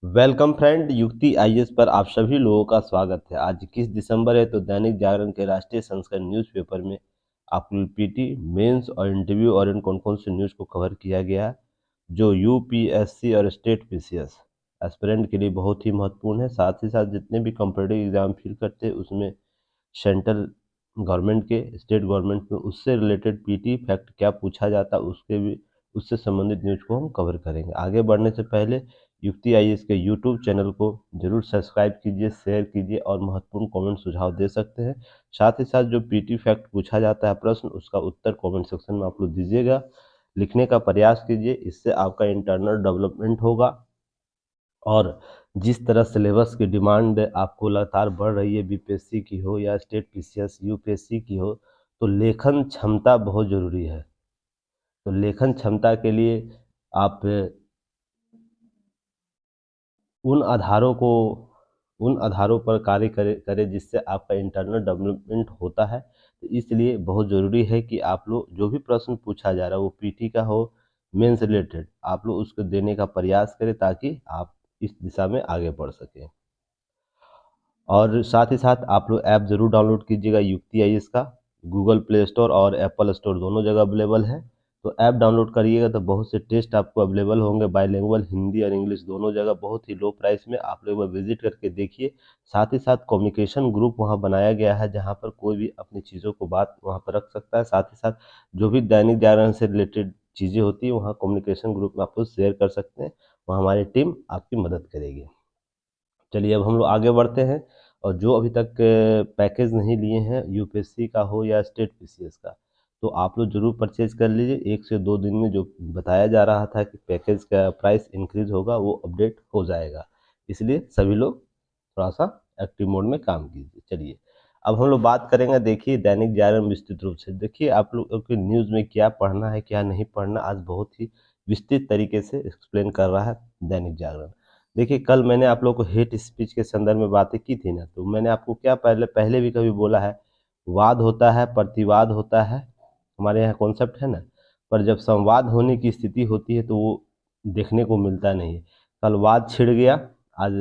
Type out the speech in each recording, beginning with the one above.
Welcome friend, युक्ति IAS पर आप सभी लोगों का स्वागत है। आज 21 दिसंबर है तो दैनिक जागरण के राष्ट्रीय संस्करण न्यूज़पेपर में आपको पीटी मेंस और इंटरव्यू और इन कौन कौन से न्यूज़ को कवर किया गया है जो यूपीएससी और स्टेट पीसीएस एस्पिरेंट के लिए बहुत ही महत्वपूर्ण है। साथ ही साथ जितने भी कॉम्पिटिटिव एग्जाम फील करते हैं उसमें सेंट्रल गवर्नमेंट के, स्टेट गवर्नमेंट में उससे रिलेटेड पीटी फैक्ट क्या पूछा जाता है उसके भी उससे संबंधित न्यूज़ को हम कवर करेंगे। आगे बढ़ने से पहले युक्ति आईएएस के यूट्यूब चैनल को जरूर सब्सक्राइब कीजिए, शेयर कीजिए और महत्वपूर्ण कमेंट सुझाव दे सकते हैं। साथ ही साथ जो पीटी फैक्ट पूछा जाता है प्रश्न, उसका उत्तर कमेंट सेक्शन में आप लोग दीजिएगा, लिखने का प्रयास कीजिए। इससे आपका इंटरनल डेवलपमेंट होगा और जिस तरह सिलेबस की डिमांड आपको लगातार बढ़ रही है, बीपीएससी की हो या स्टेट पीसीएस यूपीएससी की हो, तो लेखन क्षमता बहुत ज़रूरी है। तो लेखन क्षमता के लिए आप उन आधारों को उन आधारों पर कार्य करें जिससे आपका इंटरनल डेवलपमेंट होता है। तो इसलिए बहुत ज़रूरी है कि आप लोग जो भी प्रश्न पूछा जा रहा है वो पीटी का हो, मेंस रिलेटेड, आप लोग उसको देने का प्रयास करें ताकि आप इस दिशा में आगे बढ़ सकें। और साथ ही साथ आप लोग ऐप ज़रूर डाउनलोड कीजिएगा युक्ति आईएएस का। गूगल प्ले स्टोर और एप्पल स्टोर दोनों जगह अवेलेबल है। तो ऐप डाउनलोड करिएगा तो बहुत से टेस्ट आपको अवेलेबल होंगे, बाइलिंगुअल हिंदी और इंग्लिश दोनों जगह, बहुत ही लो प्राइस में। आप लोग विजिट करके देखिए। साथ ही साथ कम्युनिकेशन ग्रुप वहाँ बनाया गया है जहाँ पर कोई भी अपनी चीज़ों को बात वहाँ पर रख सकता है। साथ ही साथ जो भी दैनिक जागरण से रिलेटेड चीज़ें होती है वहाँ कम्युनिकेशन ग्रुप में आप लोग शेयर कर सकते हैं। वहाँ हमारी टीम आपकी मदद करेगी। चलिए अब हम लोग आगे बढ़ते हैं। और जो अभी तक पैकेज नहीं लिए हैं यूपीएससी का हो या स्टेट पीसीएस का, तो आप लोग जरूर परचेज कर लीजिए। 1 से 2 दिन में जो बताया जा रहा था कि पैकेज का प्राइस इंक्रीज होगा वो अपडेट हो जाएगा। इसलिए सभी लोग थोड़ा सा एक्टिव मोड में काम कीजिए। चलिए अब हम लोग बात करेंगे। देखिए दैनिक जागरण विस्तृत रूप से देखिए आप लोगों के न्यूज़ में क्या पढ़ना है क्या नहीं पढ़ना, आज बहुत ही विस्तृत तरीके से एक्सप्लेन कर रहा है दैनिक जागरण। देखिए कल मैंने आप लोगों को हेट स्पीच के संदर्भ में बातें की थी ना, तो मैंने आपको क्या पहले पहले भी कभी बोला है, वाद होता है, प्रतिवाद होता है, हमारे यहाँ कॉन्सेप्ट है ना। पर जब संवाद होने की स्थिति होती है तो वो देखने को मिलता नहीं है। कल वाद छिड़ गया, आज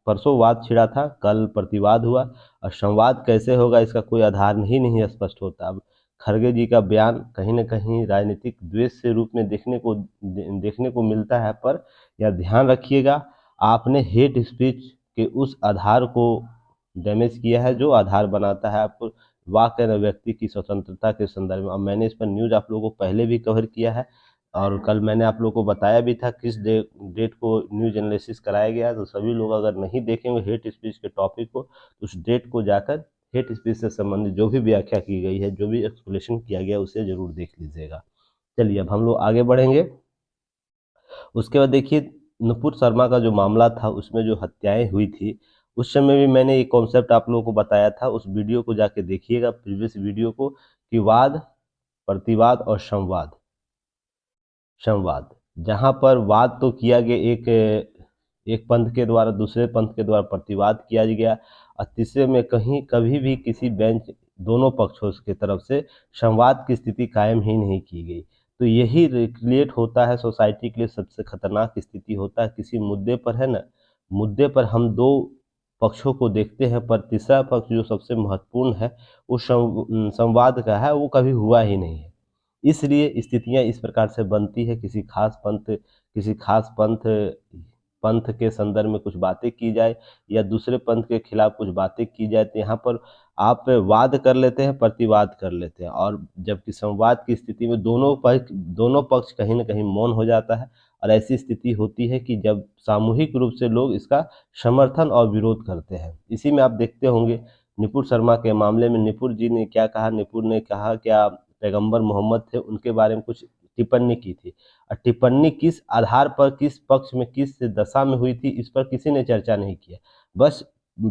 परसों वाद छिड़ा था, कल प्रतिवाद हुआ। और संवाद कैसे होगा इसका कोई आधार नहीं स्पष्ट होता। अब खड़गे जी का बयान कहीं ना कहीं राजनीतिक द्वेष के रूप में देखने को मिलता है। पर यह ध्यान रखिएगा, आपने हेट स्पीच के उस आधार को डैमेज किया है जो आधार बनाता है आपको वाक और व्यक्ति की स्वतंत्रता के संदर्भ में। अब मैंने इस पर न्यूज़ आप लोगों को पहले भी कवर किया है और कल मैंने आप लोगों को बताया भी था किस डेट को न्यूज़ एनालिसिस कराया गया है। तो सभी लोग अगर नहीं देखेंगे हेट स्पीच के टॉपिक को तो उस डेट को जाकर हेट स्पीच से संबंधित जो भी व्याख्या की गई है, जो भी एक्सप्लेनेशन किया गया, उसे जरूर देख लीजिएगा। चलिए अब हम लोग आगे बढ़ेंगे। उसके बाद देखिए नुपुर शर्मा का जो मामला था उसमें जो हत्याएं हुई थी, उस समय भी मैंने एक कॉन्सेप्ट आप लोगों को बताया था। उस वीडियो को जाके देखिएगा, प्रीवियस वीडियो को, कि वाद, प्रतिवाद और संवाद जहां पर वाद तो किया गया, एक पंथ के द्वारा दूसरे पंथ के द्वारा प्रतिवाद किया गया, और तीसरे में कहीं कभी भी किसी बेंच दोनों पक्षों की तरफ से संवाद की स्थिति कायम ही नहीं की गई। तो यही क्रिएट होता है सोसाइटी के लिए सबसे खतरनाक स्थिति होता है। किसी मुद्दे पर है ना, मुद्दे पर हम दो पक्षों को देखते हैं पर तीसरा पक्ष जो सबसे महत्वपूर्ण है वो संवाद का है, वो कभी हुआ ही नहीं है। इसलिए स्थितियां इस प्रकार से बनती है। किसी खास पंथ के संदर्भ में कुछ बातें की जाए या दूसरे पंथ के खिलाफ कुछ बातें की जाए तो यहाँ पर आप वाद कर लेते हैं, प्रतिवाद कर लेते हैं, और जबकि संवाद की स्थिति में दोनों पक्ष कहीं ना कहीं मौन हो जाता है। और ऐसी स्थिति होती है कि जब सामूहिक रूप से लोग इसका समर्थन और विरोध करते हैं। इसी में आप देखते होंगे नुपुर शर्मा के मामले में नुपुर जी ने क्या कहा। नुपुर ने कहा क्या पैगंबर मोहम्मद थे, उनके बारे में कुछ टिप्पणी की थी, और टिप्पणी किस आधार पर, किस पक्ष में, किस दशा में हुई थी, इस पर किसी ने चर्चा नहीं किया। बस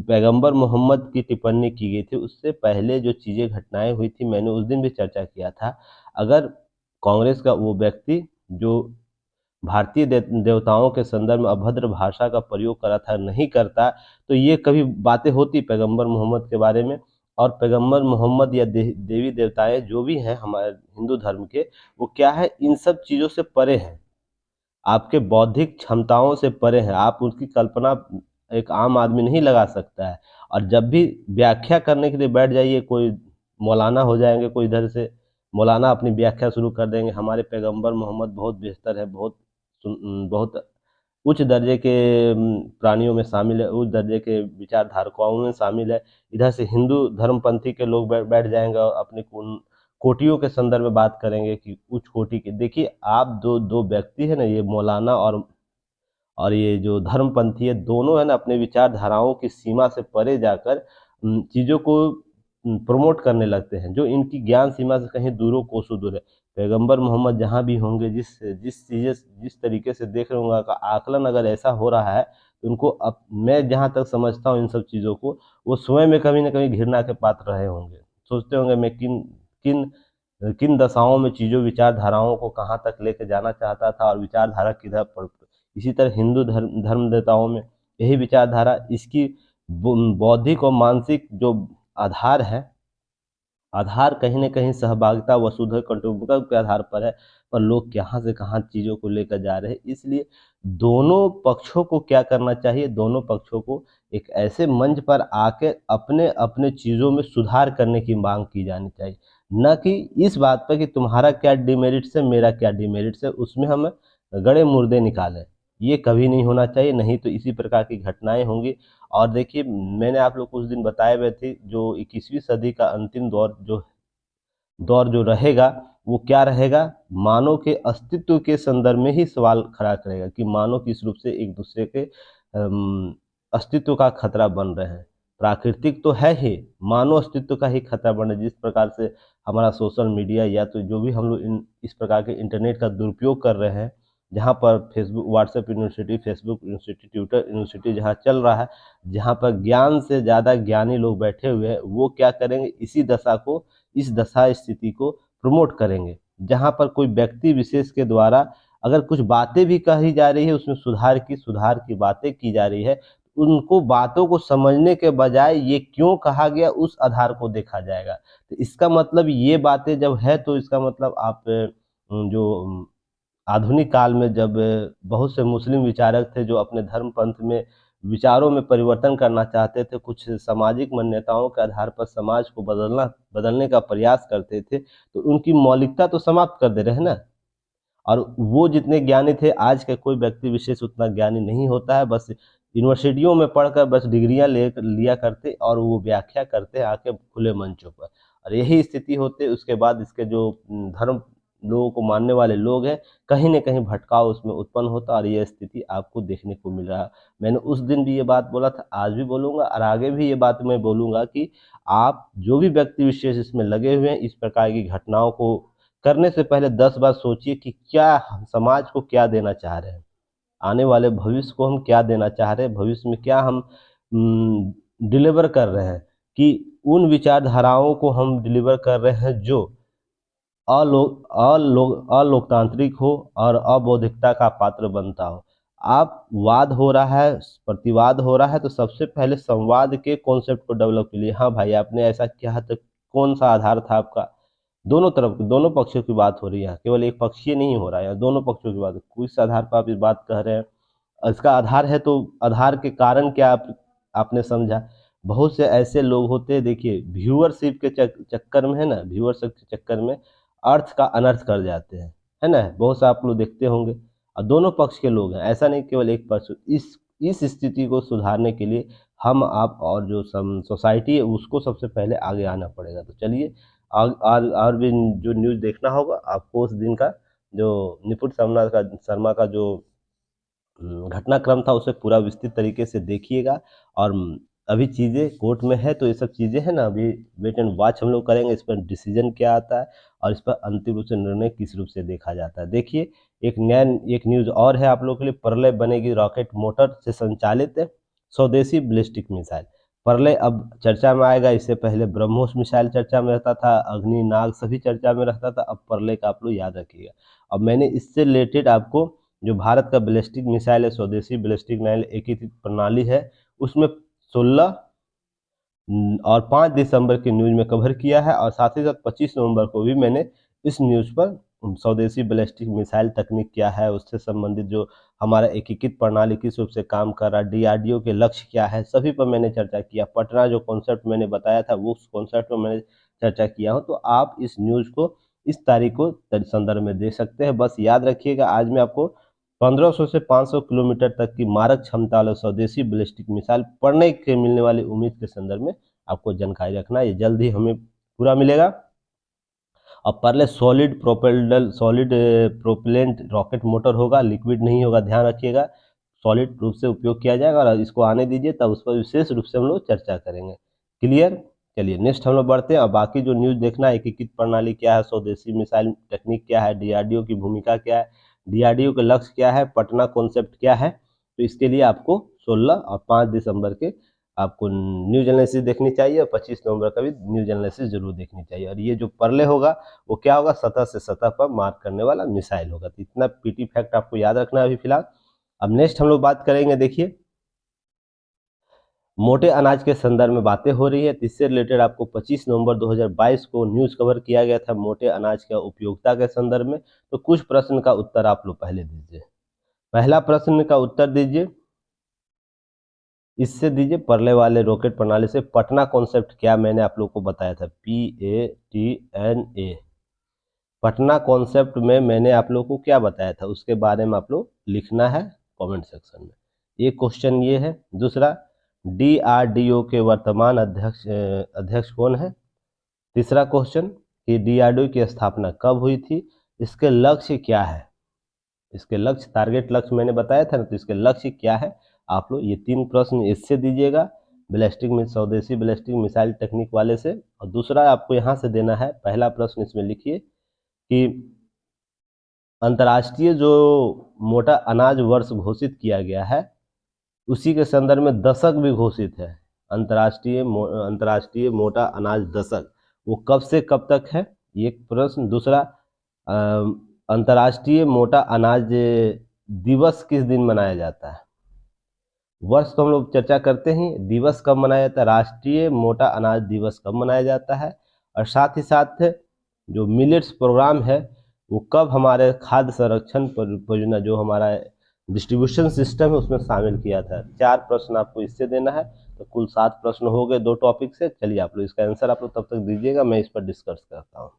पैगंबर मोहम्मद की टिप्पणी की गई थी। उससे पहले जो चीज़ें घटनाएं हुई थी मैंने उस दिन भी चर्चा किया था। अगर कांग्रेस का वो व्यक्ति जो भारतीय देवताओं के संदर्भ में अभद्र भाषा का प्रयोग करा था नहीं करता, तो ये कभी बातें होती पैगंबर मोहम्मद के बारे में। और पैगंबर मोहम्मद या देवी देवताएं जो भी हैं हमारे हिंदू धर्म के, वो क्या है, इन सब चीज़ों से परे हैं। आपके बौद्धिक क्षमताओं से परे हैं, आप उसकी कल्पना एक आम आदमी नहीं लगा सकता है। और जब भी व्याख्या करने के लिए बैठ जाइए, कोई मौलाना हो जाएंगे, कोई इधर से मौलाना अपनी व्याख्या शुरू कर देंगे, हमारे पैगंबर मोहम्मद बहुत बेहतर है, बहुत उच्च दर्जे के प्राणियों में शामिल है, उच्च दर्जे के विचारधारकों में शामिल है। इधर से हिंदू धर्मपंथी के लोग बैठ जाएंगे और अपनी कोटियों के संदर्भ में बात करेंगे कि उच्च कोटि के। देखिए, आप दो दो व्यक्ति है ना, ये मौलाना और ये जो धर्मपंथी है, दोनों है ना अपने विचारधाराओं की सीमा से परे जाकर चीज़ों को प्रमोट करने लगते हैं, जो इनकी ज्ञान सीमा से कहीं दूरों कोसों दूर है। पैगंबर मोहम्मद जहाँ भी होंगे, जिस तरीके से देख रहे होंगे का आकलन अगर ऐसा हो रहा है, तो उनको अब मैं जहाँ तक समझता हूँ इन सब चीज़ों को, वो स्वयं में कभी ना कभी घृणा के पात्र रहे होंगे। सोचते होंगे मैं किन किन किन दशाओं में चीज़ों विचारधाराओं को कहाँ तक लेके जाना चाहता था और विचारधारा किधर पर। इसी तरह हिंदू धर्म देवताओं में यही विचारधारा, इसकी बौद्धिक और मानसिक जो आधार है, आधार कहीं न कहीं सहभागिता वसुधैव कुटुंबकम के आधार पर है। पर लोग कहाँ से कहाँ चीज़ों को लेकर जा रहे हैं। इसलिए दोनों पक्षों को क्या करना चाहिए, दोनों पक्षों को एक ऐसे मंच पर आके अपने अपने चीज़ों में सुधार करने की मांग की जानी चाहिए, न कि इस बात पर कि तुम्हारा क्या डिमेरिट्स है, मेरा क्या डिमेरिट्स है, उसमें हम गड़े मुर्दे निकालें। ये कभी नहीं होना चाहिए, नहीं तो इसी प्रकार की घटनाएं होंगी। और देखिए, मैंने आप लोग को उस दिन बताए हुए थे, जो 21वीं सदी का अंतिम दौर जो रहेगा, वो क्या रहेगा, मानव के अस्तित्व के संदर्भ में ही सवाल खड़ा करेगा कि मानव किस रूप से एक दूसरे के अस्तित्व का खतरा बन रहे हैं। प्राकृतिक तो है ही, मानव अस्तित्व का ही खतरा बन रहा है। जिस प्रकार से हमारा सोशल मीडिया या तो जो भी हम लोग इस प्रकार के इंटरनेट का दुरुपयोग कर रहे हैं, जहाँ पर Facebook, WhatsApp university, Facebook university, Twitter university जहाँ चल रहा है, जहाँ पर ज्ञान से ज़्यादा ज्ञानी लोग बैठे हुए हैं, वो क्या करेंगे, इस दशा स्थिति को प्रमोट करेंगे। जहाँ पर कोई व्यक्ति विशेष के द्वारा अगर कुछ बातें भी कही जा रही है, उसमें सुधार की बातें की जा रही है, उनको बातों को समझने के बजाय ये क्यों कहा गया उस आधार को देखा जाएगा। तो इसका मतलब ये बातें जब है, तो इसका मतलब आप जो आधुनिक काल में जब बहुत से मुस्लिम विचारक थे जो अपने धर्म पंथ में विचारों में परिवर्तन करना चाहते थे, कुछ सामाजिक मान्यताओं के आधार पर समाज को बदलने का प्रयास करते थे, तो उनकी मौलिकता तो समाप्त कर दे रहे हैं ना। और वो जितने ज्ञानी थे, आज का कोई व्यक्ति विशेष उतना ज्ञानी नहीं होता है, बस यूनिवर्सिटियों में पढ़कर बस डिग्रियां ले लिया करते और वो व्याख्या करते आके खुले मंचों पर। और यही स्थिति होते, उसके बाद इसके जो धर्म लोगों को मानने वाले लोग हैं, कहीं न कहीं भटकाव उसमें उत्पन्न होता और ये स्थिति आपको देखने को मिल रहा है। मैंने उस दिन भी ये बात बोला था, आज भी बोलूँगा और आगे भी ये बात मैं बोलूँगा कि आप जो भी व्यक्ति विशेष इसमें लगे हुए हैं, इस प्रकार की घटनाओं को करने से पहले 10 बार सोचिए कि क्या हम समाज को क्या देना चाह रहे हैं, आने वाले भविष्य को हम क्या देना चाह रहे हैं, भविष्य में क्या हम डिलीवर कर रहे हैं, कि उन विचारधाराओं को हम डिलीवर कर रहे हैं जो अलोकतांत्रिक हो और अबौद्धिकता का पात्र बनता हो। आप वाद हो रहा है, प्रतिवाद हो रहा है, तो सबसे पहले संवाद के कॉन्सेप्ट को डेवलप कीजिए। हाँ भाई, आपने ऐसा किया तो कौन सा आधार था आपका? दोनों तरफ, दोनों पक्षों की बात हो रही है, केवल एक पक्षीय नहीं हो रहा है, दोनों पक्षों की बात। किस आधार पर आप इस बात कह रहे हैं? इसका आधार है तो आधार के कारण क्या आपने समझा? बहुत से ऐसे लोग होते हैं, देखिए, व्यूअरशिप के चक्कर में है ना, व्यूअरशिप के चक्कर में अर्थ का अनर्थ कर जाते हैं, है ना? बहुत से आप लोग देखते होंगे। और दोनों पक्ष के लोग हैं, ऐसा नहीं केवल एक पक्ष। इस स्थिति को सुधारने के लिए हम, आप और जो सोसाइटी है, उसको सबसे पहले आगे आना पड़ेगा। तो चलिए, और भी जो न्यूज़ देखना होगा आपको, उस दिन का जो निपुण शर्मा का जो घटनाक्रम था, उसे पूरा विस्तृत तरीके से देखिएगा। और अभी चीज़ें कोर्ट में है, तो ये सब चीज़ें हैं ना, अभी वेट एंड वॉच हम लोग करेंगे, इस पर डिसीजन क्या आता है और इस पर अंतिम रूप से निर्णय किस रूप से देखा जाता है। देखिए, एक न्यूज़ और है आप लोगों के लिए। प्रलय बनेगी रॉकेट मोटर से संचालित स्वदेशी बैलिस्टिक मिसाइल। प्रलय अब चर्चा में आएगा। इससे पहले ब्रह्मोस मिसाइल चर्चा में रहता था, अग्नि, नाग सभी चर्चा में रहता था। अब प्रलय का आप लोग याद रखिएगा। अब मैंने इससे रिलेटेड आपको, जो भारत का बैलिस्टिक मिसाइल है, स्वदेशी बैलिस्टिक मिसाइल एकीकृत प्रणाली है, उसमें 16 और 5 दिसंबर की न्यूज़ में कवर किया है, और साथ ही साथ 25 नवंबर को भी मैंने इस न्यूज़ पर स्वदेशी बैलिस्टिक मिसाइल तकनीक क्या है, उससे संबंधित जो हमारा एकीकृत प्रणाली किस रूप से काम कर रहा है, डीआरडीओ के लक्ष्य क्या है, सभी पर मैंने चर्चा किया। पटना जो कॉन्सेप्ट मैंने बताया था वो उस कॉन्सेप्ट पर मैंने चर्चा किया हूँ। तो आप इस न्यूज़ को इस तारीख को संदर्भ में देख सकते हैं। बस याद रखिएगा, आज मैं आपको 1500 से 500 किलोमीटर तक की मारक क्षमता वाले स्वदेशी बैलिस्टिक मिसाइल पढ़ने के मिलने वाली उम्मीद के संदर्भ में आपको जानकारी रखना। ये जल्द ही हमें पूरा मिलेगा। अब पहले सॉलिड प्रोपेलेंट रॉकेट मोटर होगा, लिक्विड नहीं होगा, ध्यान रखिएगा। सॉलिड रूप से उपयोग किया जाएगा और इसको आने दीजिए, तब उस पर विशेष रूप से हम लोग चर्चा करेंगे। क्लियर? चलिए नेक्स्ट हम लोग बढ़ते हैं। अब बाकी जो न्यूज़ देखना है, एकीकृत प्रणाली क्या है, स्वदेशी मिसाइल टेक्निक क्या है, डीआरडीओ की भूमिका क्या है, डीआरडीओ के लक्ष्य क्या है, पटना कॉन्सेप्ट क्या है। तो इसके लिए आपको 16 और 5 दिसंबर के आपको न्यूज एनालिसिस देखनी चाहिए और 25 नवंबर का भी न्यूज एनालिसिस जरूर देखनी चाहिए। और ये जो परले होगा वो क्या होगा, सतह से सतह पर मार करने वाला मिसाइल होगा। तो इतना पीटी फैक्ट आपको याद रखना है अभी फिलहाल। अब नेक्स्ट हम लोग बात करेंगे, देखिए मोटे अनाज के संदर्भ में बातें हो रही है, तो इससे रिलेटेड आपको 25 नवंबर 2022 को न्यूज़ कवर किया गया था मोटे अनाज का उपयोगिता के संदर्भ में। तो कुछ प्रश्न का उत्तर आप लोग पहले दीजिए। पहला प्रश्न का उत्तर दीजिए, इससे दीजिए परले वाले रॉकेट प्रणाली से पटना कॉन्सेप्ट क्या, मैंने आप लोग को बताया था, PATNA। पटना कॉन्सेप्ट में मैंने आप लोग को क्या बताया था, उसके बारे में आप लोग लिखना है कमेंट सेक्शन में। एक क्वेश्चन ये है। दूसरा, DRDO के वर्तमान अध्यक्ष कौन है। तीसरा क्वेश्चन कि DRDO की स्थापना कब हुई थी, इसके लक्ष्य क्या है, इसके लक्ष्य टारगेट लक्ष्य मैंने बताया था ना, तो इसके लक्ष्य क्या है। आप लोग ये 3 प्रश्न इससे दीजिएगा, बैलिस्टिक में स्वदेशी बैलिस्टिक मिसाइल टेक्निक वाले से। और दूसरा आपको यहाँ से देना है, पहला प्रश्न इसमें लिखिए कि अंतर्राष्ट्रीय जो मोटा अनाज वर्ष घोषित किया गया है उसी के संदर्भ में दशक भी घोषित है। अंतर्राष्ट्रीय मोटा अनाज दशक वो कब से कब तक है, ये प्रश्न। दूसरा, अंतर्राष्ट्रीय मोटा अनाज दिवस किस दिन मनाया जाता है। वर्ष तो हम लोग चर्चा करते हैं, दिवस कब मनाया जाता है, राष्ट्रीय मोटा अनाज दिवस कब मनाया जाता है। और साथ ही साथ जो मिलेट्स प्रोग्राम है वो कब हमारे खाद्य संरक्षण परियोजना जो हमारा डिस्ट्रीब्यूशन सिस्टम है उसमें शामिल किया था। 4 प्रश्न आपको इससे देना है। तो कुल 7 प्रश्न हो गए 2 टॉपिक से। चलिए आप लोग इसका आंसर आप लोग तब तक दीजिएगा, मैं इस पर डिस्कस करता हूँ।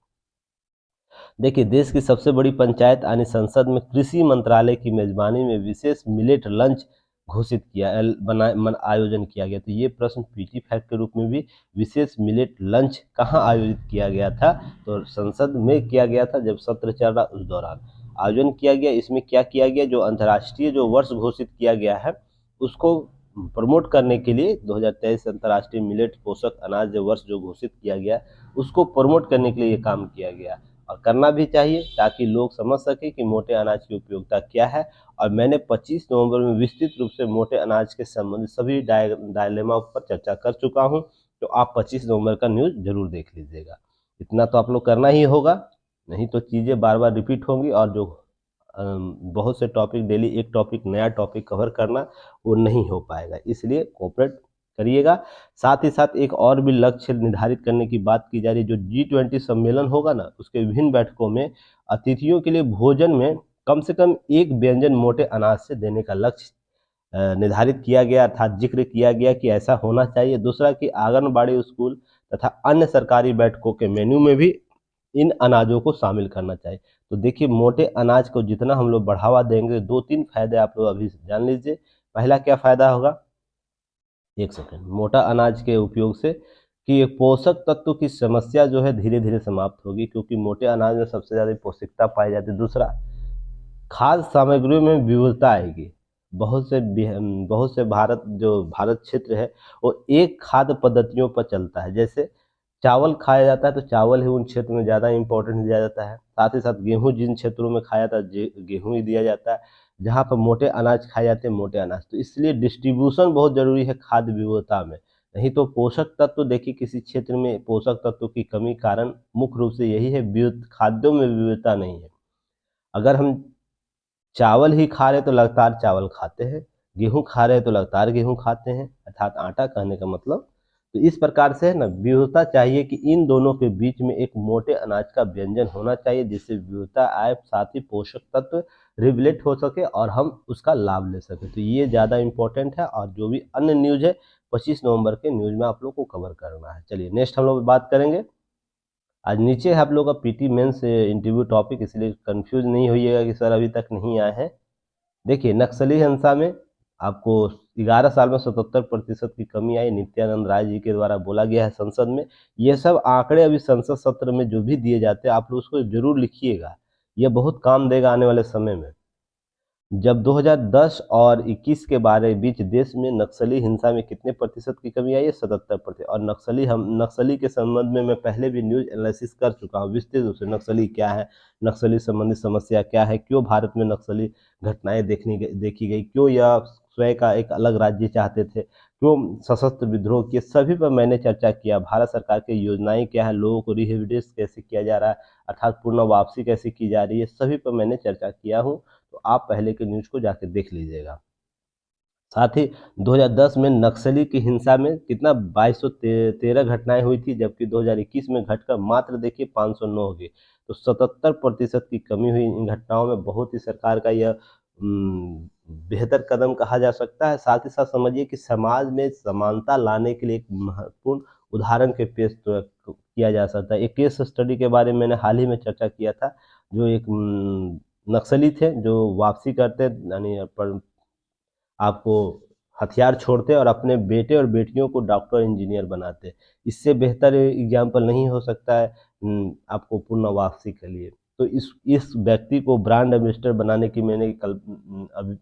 देखिए, देश की सबसे बड़ी पंचायत यानी संसद में कृषि मंत्रालय की मेजबानी में विशेष मिलेट लंच घोषित किया आयोजन किया गया। तो ये प्रश्न पीटी फैक्ट के रूप में भी, विशेष मिलेट लंच कहाँ आयोजित किया गया था, तो संसद में किया गया था, जब सत्र चल रहा उस दौरान आयोजन किया गया। इसमें क्या किया गया, जो अंतर्राष्ट्रीय जो वर्ष घोषित किया गया है उसको प्रमोट करने के लिए 2023 अंतर्राष्ट्रीय मिलेट पोषक अनाज वर्ष जो घोषित किया गया उसको प्रमोट करने के लिए ये काम किया गया। और करना भी चाहिए ताकि लोग समझ सके कि मोटे अनाज की उपयोगिता क्या है। और मैंने 25 नवंबर में विस्तृत रूप से मोटे अनाज के संबंधित सभी डायलेमा पर चर्चा कर चुका हूं। तो आप 25 नवंबर का न्यूज़ जरूर देख लीजिएगा। इतना तो आप लोग करना ही होगा, नहीं तो चीज़ें बार बार रिपीट होंगी और जो बहुत से टॉपिक डेली एक टॉपिक नया टॉपिक कवर करना वो नहीं हो पाएगा, इसलिए कोऑपरेट करिएगा। साथ ही साथ एक और भी लक्ष्य निर्धारित करने की बात की जा रही है, जो G20 सम्मेलन होगा ना उसके विभिन्न बैठकों में अतिथियों के लिए भोजन में कम से कम एक व्यंजन मोटे अनाज से देने का लक्ष्य निर्धारित किया गया, अर्थात जिक्र किया गया कि ऐसा होना चाहिए। दूसरा कि आंगनबाड़ी, स्कूल तथा अन्य सरकारी बैठकों के मेन्यू में भी इन अनाजों को शामिल करना चाहिए। तो देखिए, मोटे अनाज को जितना हम लोग बढ़ावा देंगे, 2-3 फायदे आप लोग अभी जान लीजिए। पहला क्या फायदा होगा, एक सेकंड, मोटा अनाज के उपयोग से कि एक पोषक तत्व की समस्या जो है धीरे धीरे समाप्त होगी, क्योंकि मोटे अनाज में सबसे ज़्यादा पौष्टिकता पाई जाती है। दूसरा, खाद्य सामग्रियों में विविधता आएगी। बहुत से भारत क्षेत्र है वो एक खाद्य पद्धतियों पर चलता है। जैसे चावल खाया जाता है तो चावल ही उन क्षेत्र में ज़्यादा इंपॉर्टेंस दिया जाता है। साथ ही साथ गेहूँ जिन क्षेत्रों में खाया जाता है गेहूँ ही दिया जाता है। जहाँ पर मोटे अनाज खाए जाते हैं मोटे अनाज। तो इसलिए डिस्ट्रीब्यूशन बहुत ज़रूरी है खाद्य विविधता में। नहीं तो पोषक तत्व देखिए, किसी क्षेत्र में पोषक तत्व की कमी कारण मुख्य रूप से यही है, खाद्यों में विविधता नहीं है। अगर हम चावल ही खा रहे तो लगातार चावल खाते हैं, गेहूँ खा रहे तो लगातार गेहूँ खाते हैं, अर्थात आटा कहने का मतलब। तो इस प्रकार से है ना, विविधता चाहिए कि इन दोनों के बीच में एक मोटे अनाज का व्यंजन होना चाहिए, जिससे विविधता आए, साथ ही पोषक तत्व रिवलेट हो सके और हम उसका लाभ ले सके। तो ये ज़्यादा इंपॉर्टेंट है, और जो भी अन्य न्यूज़ है 25 नवंबर के न्यूज़ में आप लोग को कवर करना है। चलिए नेक्स्ट हम लोग बात करेंगे। आज नीचे है आप लोग का पीटी मेंस इंटरव्यू टॉपिक, इसलिए कंफ्यूज नहीं होइएगा कि सर अभी तक नहीं आए हैं। देखिए, नक्सली हिंसा में आपको 11 साल में 77% की कमी आई, नित्यानंद राय जी के द्वारा बोला गया है संसद में। ये सब आंकड़े अभी संसद सत्र में जो भी दिए जाते हैं, आप लोग उसको जरूर लिखिएगा, यह बहुत काम देगा आने वाले समय में। जब 2010 और 21 के बारे बीच देश में नक्सली हिंसा में कितने प्रतिशत की कमी आई है? 77%। और नक्सली के संबंध में मैं पहले भी न्यूज एनालिसिस कर चुका हूँ विस्तृत रूप से। नक्सली क्या है, नक्सली संबंधित समस्या क्या है, क्यों भारत में नक्सली घटनाएं देखी गई, क्यों यह स्वयं का एक अलग राज्य चाहते थे, क्यों सशस्त्र विद्रोह किए, सभी पर मैंने चर्चा किया। भारत सरकार की योजनाएं क्या है, लोगों को रिहेबिलिटेट कैसे किया जा रहा है, अर्थात पूर्ण वापसी कैसे की जा रही है, सभी पर मैंने चर्चा किया हूँ। तो आप पहले के न्यूज को जाके देख लीजिएगा। साथ ही 2010 में नक्सली की हिंसा में कितना 2213 घटनाएं हुई थी, जबकि 2021 में घटकर मात्र देखिए 509 हो गई। तो 77% की कमी हुई इन घटनाओं में। बहुत ही सरकार का यह बेहतर कदम कहा जा सकता है। साथ ही साथ समझिए कि समाज में समानता लाने के लिए एक महत्वपूर्ण उदाहरण के पेश किया जा सकता है। एक केस स्टडी के बारे में मैंने हाल ही में चर्चा किया था, जो एक नक्सली थे जो वापसी करते, यानी आपको हथियार छोड़ते और अपने बेटे और बेटियों को डॉक्टर इंजीनियर बनाते। इससे बेहतर एग्जाम्पल नहीं हो सकता है आपको पूर्ण वापसी के लिए। तो इस व्यक्ति को ब्रांड एम्बेसडर बनाने की मैंने अभी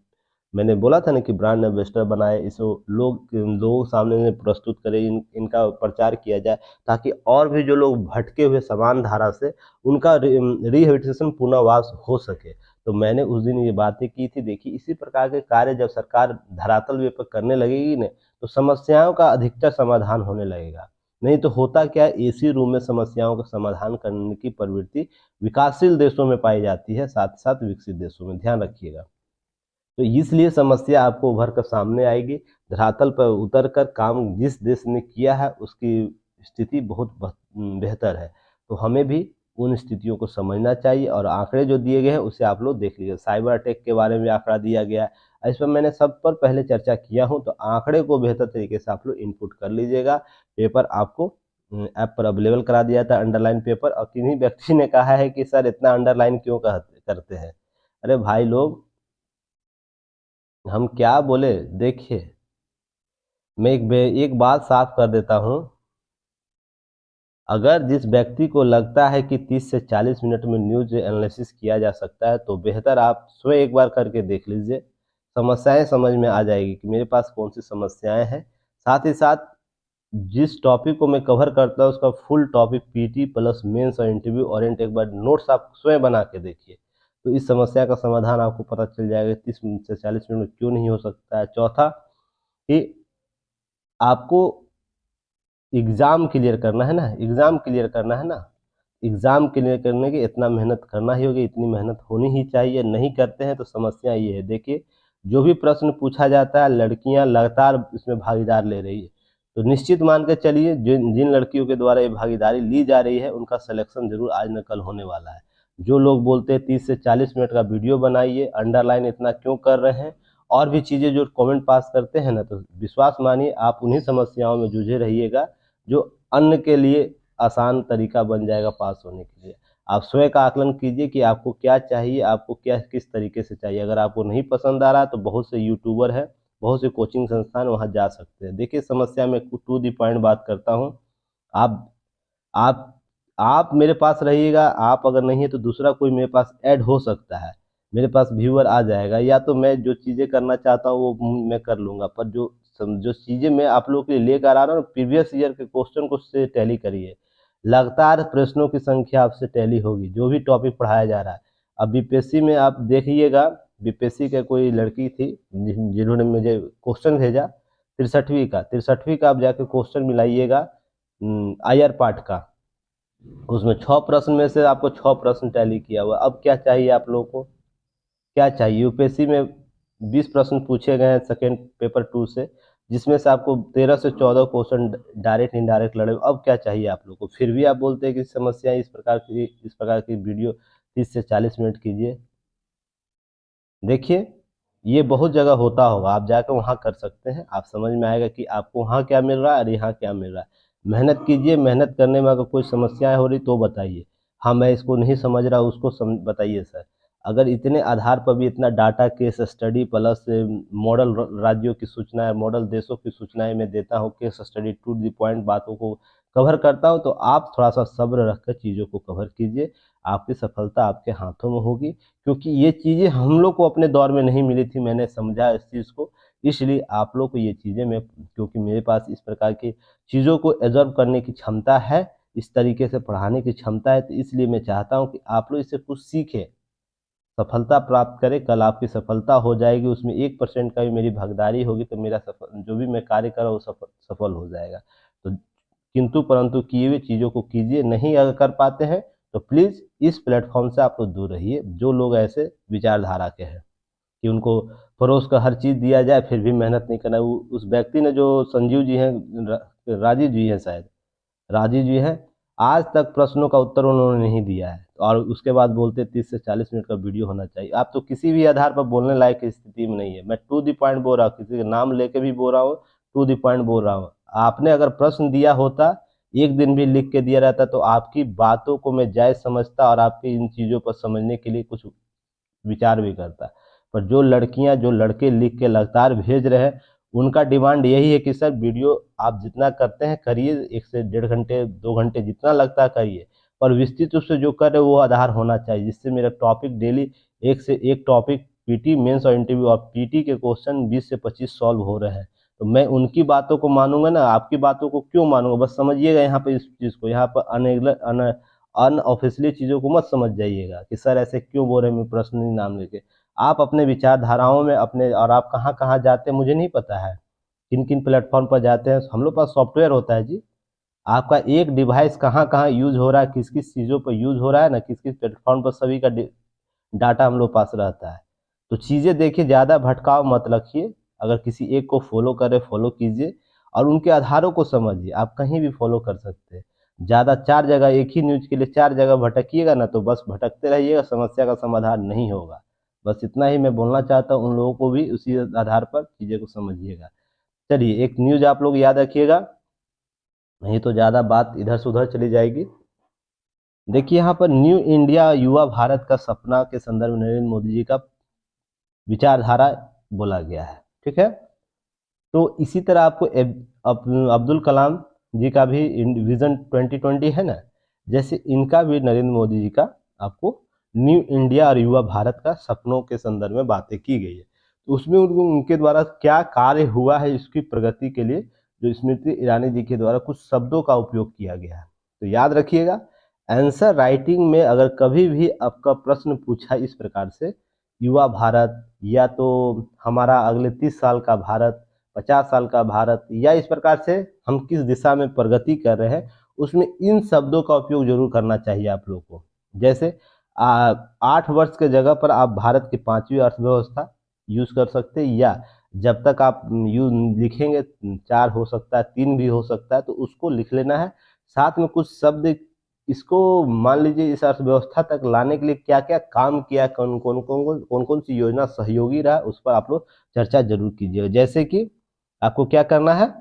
मैंने बोला था ना कि ब्रांड एम्बेसडर बनाए, इसको लोगों के सामने में प्रस्तुत करें, इनका प्रचार किया जाए, ताकि और भी जो लोग भटके हुए समान धारा से उनका रिहेबिलिटेशन पुनर्वास हो सके। तो मैंने उस दिन ये बातें की थी। देखिए, इसी प्रकार के कार्य जब सरकार धरातल वे पर करने लगेगी न, तो समस्याओं का अधिकतर समाधान होने लगेगा। नहीं तो होता क्या है, एसी रूम में समस्याओं का समाधान करने की प्रवृत्ति विकासशील देशों में पाई जाती है, साथ साथ विकसित देशों में, ध्यान रखिएगा। तो इसलिए समस्या आपको उभर कर सामने आएगी। धरातल पर उतर कर काम जिस देश ने किया है उसकी स्थिति बहुत बेहतर है। तो हमें भी उन स्थितियों को समझना चाहिए, और आंकड़े जो दिए गए हैं उसे आप लोग देख लीजिए। साइबर अटैक के बारे में आंकड़ा दिया गया है, इस पर मैंने सब पर पहले चर्चा किया हूँ। तो आंकड़े को बेहतर तरीके से आप लोग इनपुट कर लीजिएगा। पेपर आपको ऐप पर अवेलेबल करा दिया था, अंडरलाइन पेपर। और किन्हीं व्यक्ति ने कहा है कि सर इतना अंडरलाइन क्यों करते हैं? अरे भाई लोग, हम क्या बोले, देखिए मैं एक बात साफ कर देता हूँ। अगर जिस व्यक्ति को लगता है कि 30 से 40 मिनट में न्यूज एनालिसिस किया जा सकता है, तो बेहतर आप स्वयं एक बार करके देख लीजिए। समस्याएं समझ में आ जाएगी कि मेरे पास कौन सी समस्याएं हैं। साथ ही साथ जिस टॉपिक को मैं कवर करता हूँ उसका full topic PT plus mains और इंटरव्यू ओरिएंट एक बार नोट्स आप स्वयं बना के देखिए, तो इस समस्या का समाधान आपको पता चल जाएगा। 30 मिनट से 40 मिनट में क्यों नहीं हो सकता है। चौथा कि आपको एग्ज़ाम क्लियर करना है ना, एग्ज़ाम क्लियर करना है ना, एग्ज़ाम क्लियर करने की इतना मेहनत करना ही होगी, इतनी मेहनत होनी ही चाहिए। नहीं करते हैं तो समस्या ये है। देखिए, जो भी प्रश्न पूछा जाता है लड़कियां लगातार इसमें भागीदार ले रही है। तो निश्चित मान के चलिए जिन जिन लड़कियों के द्वारा ये भागीदारी ली जा रही है उनका सिलेक्शन जरूर आज न कल होने वाला है। जो लोग बोलते हैं 30 से 40 मिनट का वीडियो बनाइए, अंडरलाइन इतना क्यों कर रहे हैं, और भी चीज़ें जो कमेंट पास करते हैं ना, तो विश्वास मानिए आप उन्हीं समस्याओं में जूझे रहिएगा जो अन्य के लिए आसान तरीका बन जाएगा पास होने के लिए। आप स्वयं का आकलन कीजिए कि आपको क्या चाहिए, आपको क्या किस तरीके से चाहिए। अगर आपको नहीं पसंद आ रहा तो बहुत से यूट्यूबर हैं, बहुत से कोचिंग संस्थान, वहाँ जा सकते हैं। देखिए, समस्या में टू दी पॉइंट बात करता हूँ। आप आप आप मेरे पास रहिएगा, आप अगर नहीं है तो दूसरा कोई मेरे पास ऐड हो सकता है, मेरे पास व्यूअर आ जाएगा, या तो मैं जो चीज़ें करना चाहता हूँ वो मैं कर लूँगा। पर जो चीज़ें मैं आप लोगों के लिए लेकर आ रहा हूँ, प्रीवियस ईयर के क्वेश्चन को उससे टैली करिए। लगातार प्रश्नों की संख्या आपसे टैली होगी जो भी टॉपिक पढ़ाया जा रहा है। अब बीपीएससी में आप देखिएगा, बीपीएससी का कोई लड़की थी जिन्होंने मुझे क्वेश्चन भेजा 63वीं का आप जाके क्वेश्चन मिलाइएगा आयर पार्ट का। उसमें 6 प्रश्न में से आपको 6 प्रश्न टैली किया हुआ। अब क्या चाहिए आप लोगों को, क्या चाहिए? यूपीएससी में 20 प्रश्न पूछे गए हैं सेकेंड पेपर 2 से, जिसमें से आपको 13 से 14 क्वेश्चन डायरेक्ट इनडायरेक्ट लड़े। अब क्या चाहिए आप लोग को? फिर भी आप बोलते हैं कि समस्या इस प्रकार की वीडियो 30 से 40 मिनट कीजिए। देखिए, ये बहुत जगह होता होगा, आप जाकर वहाँ कर सकते हैं, आप समझ में आएगा कि आपको वहाँ क्या मिल रहा है और यहाँ क्या मिल रहा है। मेहनत कीजिए, मेहनत करने में अगर कोई समस्याएं हो रही तो बताइए। हाँ, मैं इसको नहीं समझ रहा, उसको बताइए सर। अगर इतने आधार पर भी इतना data, case study plus model राज्यों की सूचनाएं, मॉडल देशों की सूचनाएं मैं देता हूँ, case study to the point बातों को कवर करता हूँ, तो आप थोड़ा सा सब्र रखकर चीज़ों को कवर कीजिए, आपकी सफलता आपके हाथों में होगी। क्योंकि ये चीज़ें हम लोग को अपने दौर में नहीं मिली थी, मैंने समझा इस चीज़ को, इसलिए आप लोग को ये चीज़ें मैं, क्योंकि मेरे पास इस प्रकार की चीज़ों को एब्जॉर्ब करने की क्षमता है, इस तरीके से पढ़ाने की क्षमता है, तो इसलिए मैं चाहता हूँ कि आप लोग इससे कुछ सीखें, सफलता प्राप्त करें। कल आपकी सफलता हो जाएगी, उसमें 1% का भी मेरी भागीदारी होगी, तो मेरा सफल, जो भी मैं कार्य कर रहा हूँ वो सफल हो जाएगा। तो किंतु परंतु किए हुए चीज़ों को कीजिए, नहीं अगर कर पाते हैं तो प्लीज़ इस प्लेटफॉर्म से आप लोग दूर रहिए, जो लोग ऐसे विचारधारा के हैं कि उनको परोस कर हर चीज़ दिया जाए फिर भी मेहनत नहीं करना। उस व्यक्ति ने, जो संजीव जी हैं, राजीव जी हैं शायद, राजीव जी हैं, आज तक प्रश्नों का उत्तर उन्होंने नहीं दिया है, और उसके बाद बोलते 30 से 40 मिनट का वीडियो होना चाहिए। आप तो किसी भी आधार पर बोलने लायक की स्थिति में नहीं है। मैं टू द पॉइंट बोल रहा हूँ, किसी का नाम लेके भी बोल रहा हूँ, टू द पॉइंट बोल रहा हूँ। आपने अगर प्रश्न दिया होता, एक दिन भी लिख के दिया रहता, तो आपकी बातों को मैं जायज़ समझता और आपकी इन चीज़ों पर समझने के लिए कुछ विचार भी करता। पर जो लड़कियां, जो लड़के लिख के लगातार भेज रहे हैं, उनका डिमांड यही है कि सर वीडियो आप जितना करते हैं करिए, 1 से 1.5 घंटे 2 घंटे जितना लगता है करिए, पर विस्तृत रूप से जो कर रहे हैं वो आधार होना चाहिए, जिससे मेरा टॉपिक डेली एक से एक टॉपिक पीटी मेंस और इंटरव्यू और पीटी के क्वेश्चन 20 से 25 सॉल्व हो रहे हैं। तो मैं उनकी बातों को मानूंगा ना, आपकी बातों को क्यों मानूंगा? बस समझिएगा यहाँ पे इस चीज़ को, यहाँ पर अनऑफिशियली चीज़ों को मत समझ जाइएगा कि सर ऐसे क्यों बोल रहे हैं, मैं पर्सनली नाम लेके। आप अपने विचारधाराओं में अपने, और आप कहाँ कहाँ जाते हैं मुझे नहीं पता है, किन किन प्लेटफॉर्म पर जाते हैं, हम लोग पास सॉफ्टवेयर होता है जी। आपका एक डिवाइस कहाँ कहाँ यूज हो रहा है, किस किस चीज़ों पर यूज हो रहा है ना, किस किस प्लेटफॉर्म पर, सभी का डाटा हम लोग पास रहता है। तो चीज़ें देखिए, ज़्यादा भटकाव मत रखिए, अगर किसी एक को फॉलो करें फॉलो कीजिए, और उनके आधारों को समझिए। आप कहीं भी फॉलो कर सकते हैं, ज़्यादा 4 जगह एक ही न्यूज़ के लिए 4 जगह भटकिएगा ना, तो बस भटकते रहिएगा, समस्या का समाधान नहीं होगा। बस इतना ही मैं बोलना चाहता हूँ, उन लोगों को भी उसी आधार पर चीज़ें को समझिएगा। चलिए, एक न्यूज़ आप लोग याद रखिएगा, नहीं तो ज़्यादा बात इधर से उधर चली जाएगी। देखिए, यहाँ पर न्यू इंडिया युवा भारत का सपना के संदर्भ में नरेंद्र मोदी जी का विचारधारा बोला गया है, ठीक है। तो इसी तरह आपको अब्दुल कलाम जी का भी विजन 2020 है ना, जैसे इनका भी नरेंद्र मोदी जी का आपको न्यू इंडिया और युवा भारत का सपनों के संदर्भ में बातें की गई है। तो उसमें उनके द्वारा क्या कार्य हुआ है, इसकी प्रगति के लिए जो स्मृति ईरानी जी के द्वारा कुछ शब्दों का उपयोग किया गया है, तो याद रखिएगा। आंसर राइटिंग में अगर कभी भी आपका प्रश्न पूछा इस प्रकार से, युवा भारत, या तो हमारा अगले 30 साल का भारत, 50 साल का भारत, या इस प्रकार से हम किस दिशा में प्रगति कर रहे हैं, उसमें इन शब्दों का उपयोग जरूर करना चाहिए आप लोग को। जैसे 8 वर्ष के जगह पर आप भारत की 5वीं अर्थव्यवस्था यूज कर सकते हैं, या जब तक आप यू लिखेंगे 4 हो सकता है, 3 भी हो सकता है, तो उसको लिख लेना है। साथ में कुछ शब्द, इसको मान लीजिए इस अर्थव्यवस्था तक लाने के लिए क्या क्या काम किया, कौन कौन सी योजना सहयोगी रहा, उस पर आप लोग चर्चा जरूर कीजिएगा। जैसे कि आपको क्या करना है,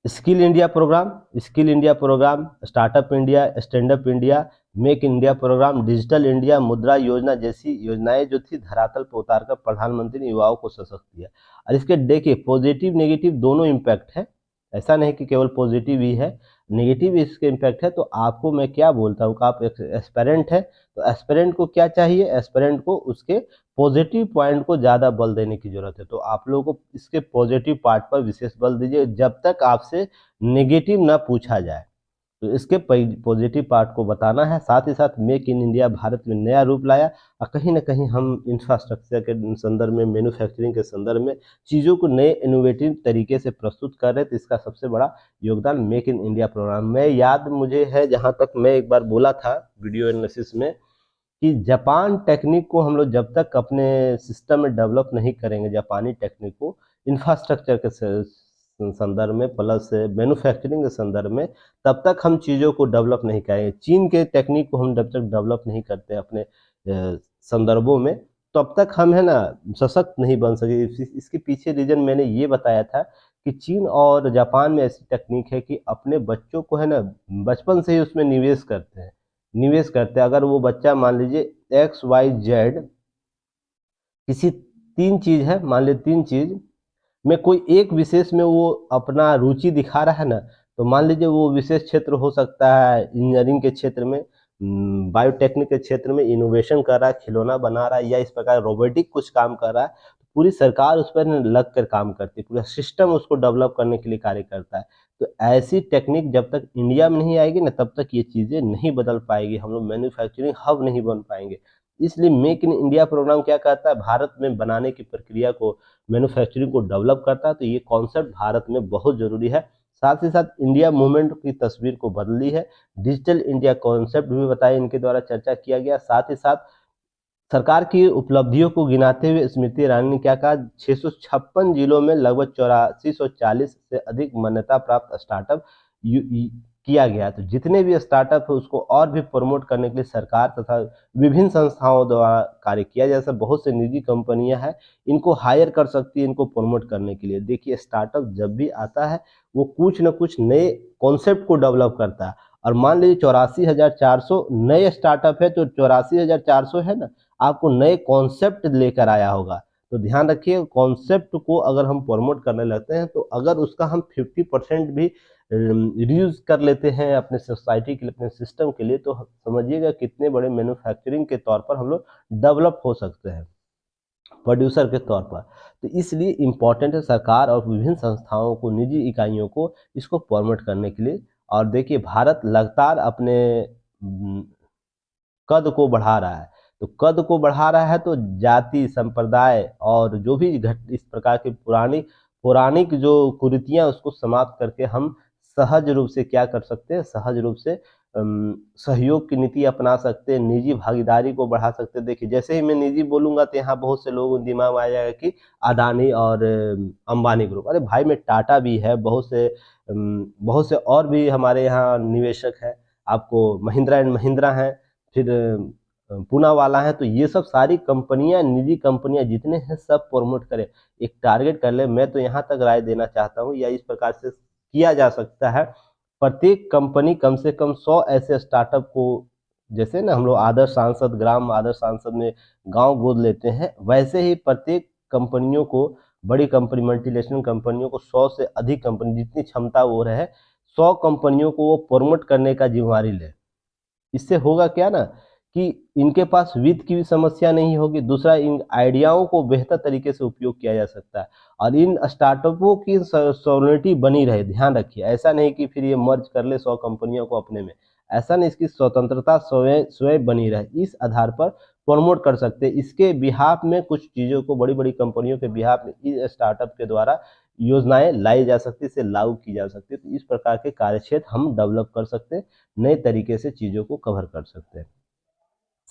skill India program, startup India, stand up India, make India program, digital India, Mudra Yojana जैसी योजनाएं जो थी धरातल पर उतारकर प्रधानमंत्री ने युवाओं को सशक्त किया। और इसके देखिए, पॉजिटिव नेगेटिव दोनों इम्पैक्ट है, ऐसा नहीं कि केवल पॉजिटिव ही है, नेगेटिव इसके इम्पैक्ट है। तो आपको मैं क्या बोलता हूँ कि आप एस्पिरेंट है, तो एस्पिरेंट को क्या चाहिए, एस्पिरेंट को उसके पॉजिटिव पॉइंट को ज़्यादा बल देने की जरूरत है। तो आप लोगों को इसके पॉजिटिव पार्ट पर विशेष बल दीजिए, जब तक आपसे नेगेटिव ना पूछा जाए, तो इसके पॉजिटिव पार्ट को बताना है। साथ ही साथ मेक इन इंडिया भारत में नया रूप लाया, और कहीं ना कहीं हम इंफ्रास्ट्रक्चर के संदर्भ में, मैन्युफैक्चरिंग के संदर्भ में चीज़ों को नए इनोवेटिव तरीके से प्रस्तुत कर रहे, तो इसका सबसे बड़ा योगदान मेक इन इंडिया प्रोग्राम में। मुझे है, जहाँ तक मैं एक बार बोला था वीडियो एनालिसिस में, कि जापान टेक्निक को हम लोग जब तक अपने सिस्टम में डेवलप नहीं करेंगे, जापानी टेक्निक को इंफ्रास्ट्रक्चर के संदर्भ में प्लस मैन्युफैक्चरिंग के संदर्भ में, तब तक हम चीज़ों को डेवलप नहीं करेंगे। चीन के टेक्निक को हम जब तक डेवलप नहीं करते अपने संदर्भों में, तब तक हम है ना सशक्त नहीं बन सके। इसके पीछे रीजन मैंने ये बताया था कि चीन और जापान में ऐसी टेक्निक है कि अपने बच्चों को है ना बचपन से ही उसमें निवेश करते हैं। अगर वो बच्चा मान लीजिए XYZ किसी 3 चीज़ है, मान लीजिए 3 चीज़ में कोई एक विशेष में वो अपना रुचि दिखा रहा है ना, तो मान लीजिए वो विशेष क्षेत्र हो सकता है इंजीनियरिंग के क्षेत्र में, बायोटेक्निक के क्षेत्र में इनोवेशन कर रहा है, खिलौना बना रहा है, या इस प्रकार रोबोटिक कुछ काम कर रहा है, तो पूरी सरकार उस पर लग कर काम करती है, पूरा सिस्टम उसको डेवलप करने के लिए कार्य करता है। तो ऐसी टेक्निक जब तक इंडिया में नहीं आएगी ना, तब तक ये चीज़ें नहीं बदल पाएगी, हम लोग मैन्युफैक्चरिंग हब नहीं बन पाएंगे। इसलिए मेक इन इंडिया प्रोग्राम क्या कहता है, भारत में बनाने की प्रक्रिया को, मैन्युफैक्चरिंग को डेवलप करता है। तो ये कॉन्सेप्ट भारत में बहुत ज़रूरी है। साथ ही साथ इंडिया मूवमेंट की तस्वीर को बदली है। डिजिटल इंडिया कॉन्सेप्ट भी बताया, इनके द्वारा चर्चा किया गया। साथ ही साथ सरकार की उपलब्धियों को गिनाते हुए स्मृति ईरानी ने क्या कहा, 656 जिलों में लगभग 8440 से अधिक मान्यता प्राप्त स्टार्टअप किया गया। तो जितने भी स्टार्टअप है उसको और भी प्रमोट करने के लिए सरकार तथा विभिन्न संस्थाओं द्वारा कार्य किया, जैसे बहुत से निजी कंपनियां हैं, इनको हायर कर सकती है इनको प्रमोट करने के लिए। देखिए स्टार्टअप जब भी आता है वो कुछ न कुछ नए कॉन्सेप्ट को डेवलप करता है। और मान लीजिए 84,400 नए स्टार्टअप है, तो 84,400 है ना, आपको नए कॉन्सेप्ट लेकर आया होगा। तो ध्यान रखिए, कॉन्सेप्ट को अगर हम प्रमोट करने लगते हैं, तो अगर उसका हम 50% भी रिड्यूस कर लेते हैं अपने सोसाइटी के लिए, अपने सिस्टम के लिए, तो समझिएगा कितने बड़े मैन्युफैक्चरिंग के तौर पर हम लोग डेवलप हो सकते हैं, प्रोड्यूसर के तौर पर। तो इसलिए इम्पॉर्टेंट है सरकार और विभिन्न संस्थाओं को, निजी इकाइयों को इसको प्रमोट करने के लिए। और देखिए भारत लगातार अपने कद को बढ़ा रहा है। तो कद को बढ़ा रहा है तो जाति, संप्रदाय और जो भी इस प्रकार की पौराणिक जो कुरीतियां, उसको समाप्त करके हम सहज रूप से क्या कर सकते हैं, सहज रूप से सहयोग की नीति अपना सकते हैं, निजी भागीदारी को बढ़ा सकते हैं। देखिए जैसे ही मैं निजी बोलूंगा तो यहाँ बहुत से लोगों के दिमाग में आ जाएगा कि अदानी और अंबानी ग्रुप। अरे भाई, में टाटा भी है, बहुत से और भी हमारे यहाँ निवेशक हैं, आपको महिंद्रा एंड महिंद्रा हैं, फिर पूना वाला है। तो ये सब सारी कंपनियां, निजी कंपनियां जितने हैं, सब प्रमोट करें, एक टारगेट कर ले। मैं तो यहाँ तक राय देना चाहता हूँ, या इस प्रकार से किया जा सकता है, प्रत्येक कंपनी कम से कम 100 ऐसे स्टार्टअप को, जैसे ना हम लोग आदर्श सांसद, ग्राम आदर्श सांसद में गांव गोद लेते हैं, वैसे ही प्रत्येक कंपनियों को, बड़ी कंपनी, मल्टीनेशनल कंपनियों को 100 से अधिक कंपनी, जितनी क्षमता वो रहे, 100 कंपनियों को वो प्रमोट करने का जिम्मेवारी ले। इससे होगा क्या ना कि इनके पास वित्त की भी समस्या नहीं होगी। दूसरा, इन आइडियाओं को बेहतर तरीके से उपयोग किया जा सकता है और इन स्टार्टअपों की सॉवरेनिटी बनी रहे। ध्यान रखिए, ऐसा नहीं कि फिर ये मर्ज कर ले 100 कंपनियों को अपने में, ऐसा नहीं, इसकी स्वतंत्रता स्वयं स्वयं बनी रहे। इस आधार पर प्रमोट कर सकते हैं। इसके बिहाफ में कुछ चीज़ों को, बड़ी बड़ी कंपनियों के बिहाफ में इस स्टार्टअप के द्वारा योजनाएं लाई जा सकती है, इसे लागू की जा सकती है। तो इस प्रकार के कार्यक्षेत्र हम डेवलप कर सकते हैं, नए तरीके से चीज़ों को कवर कर सकते हैं।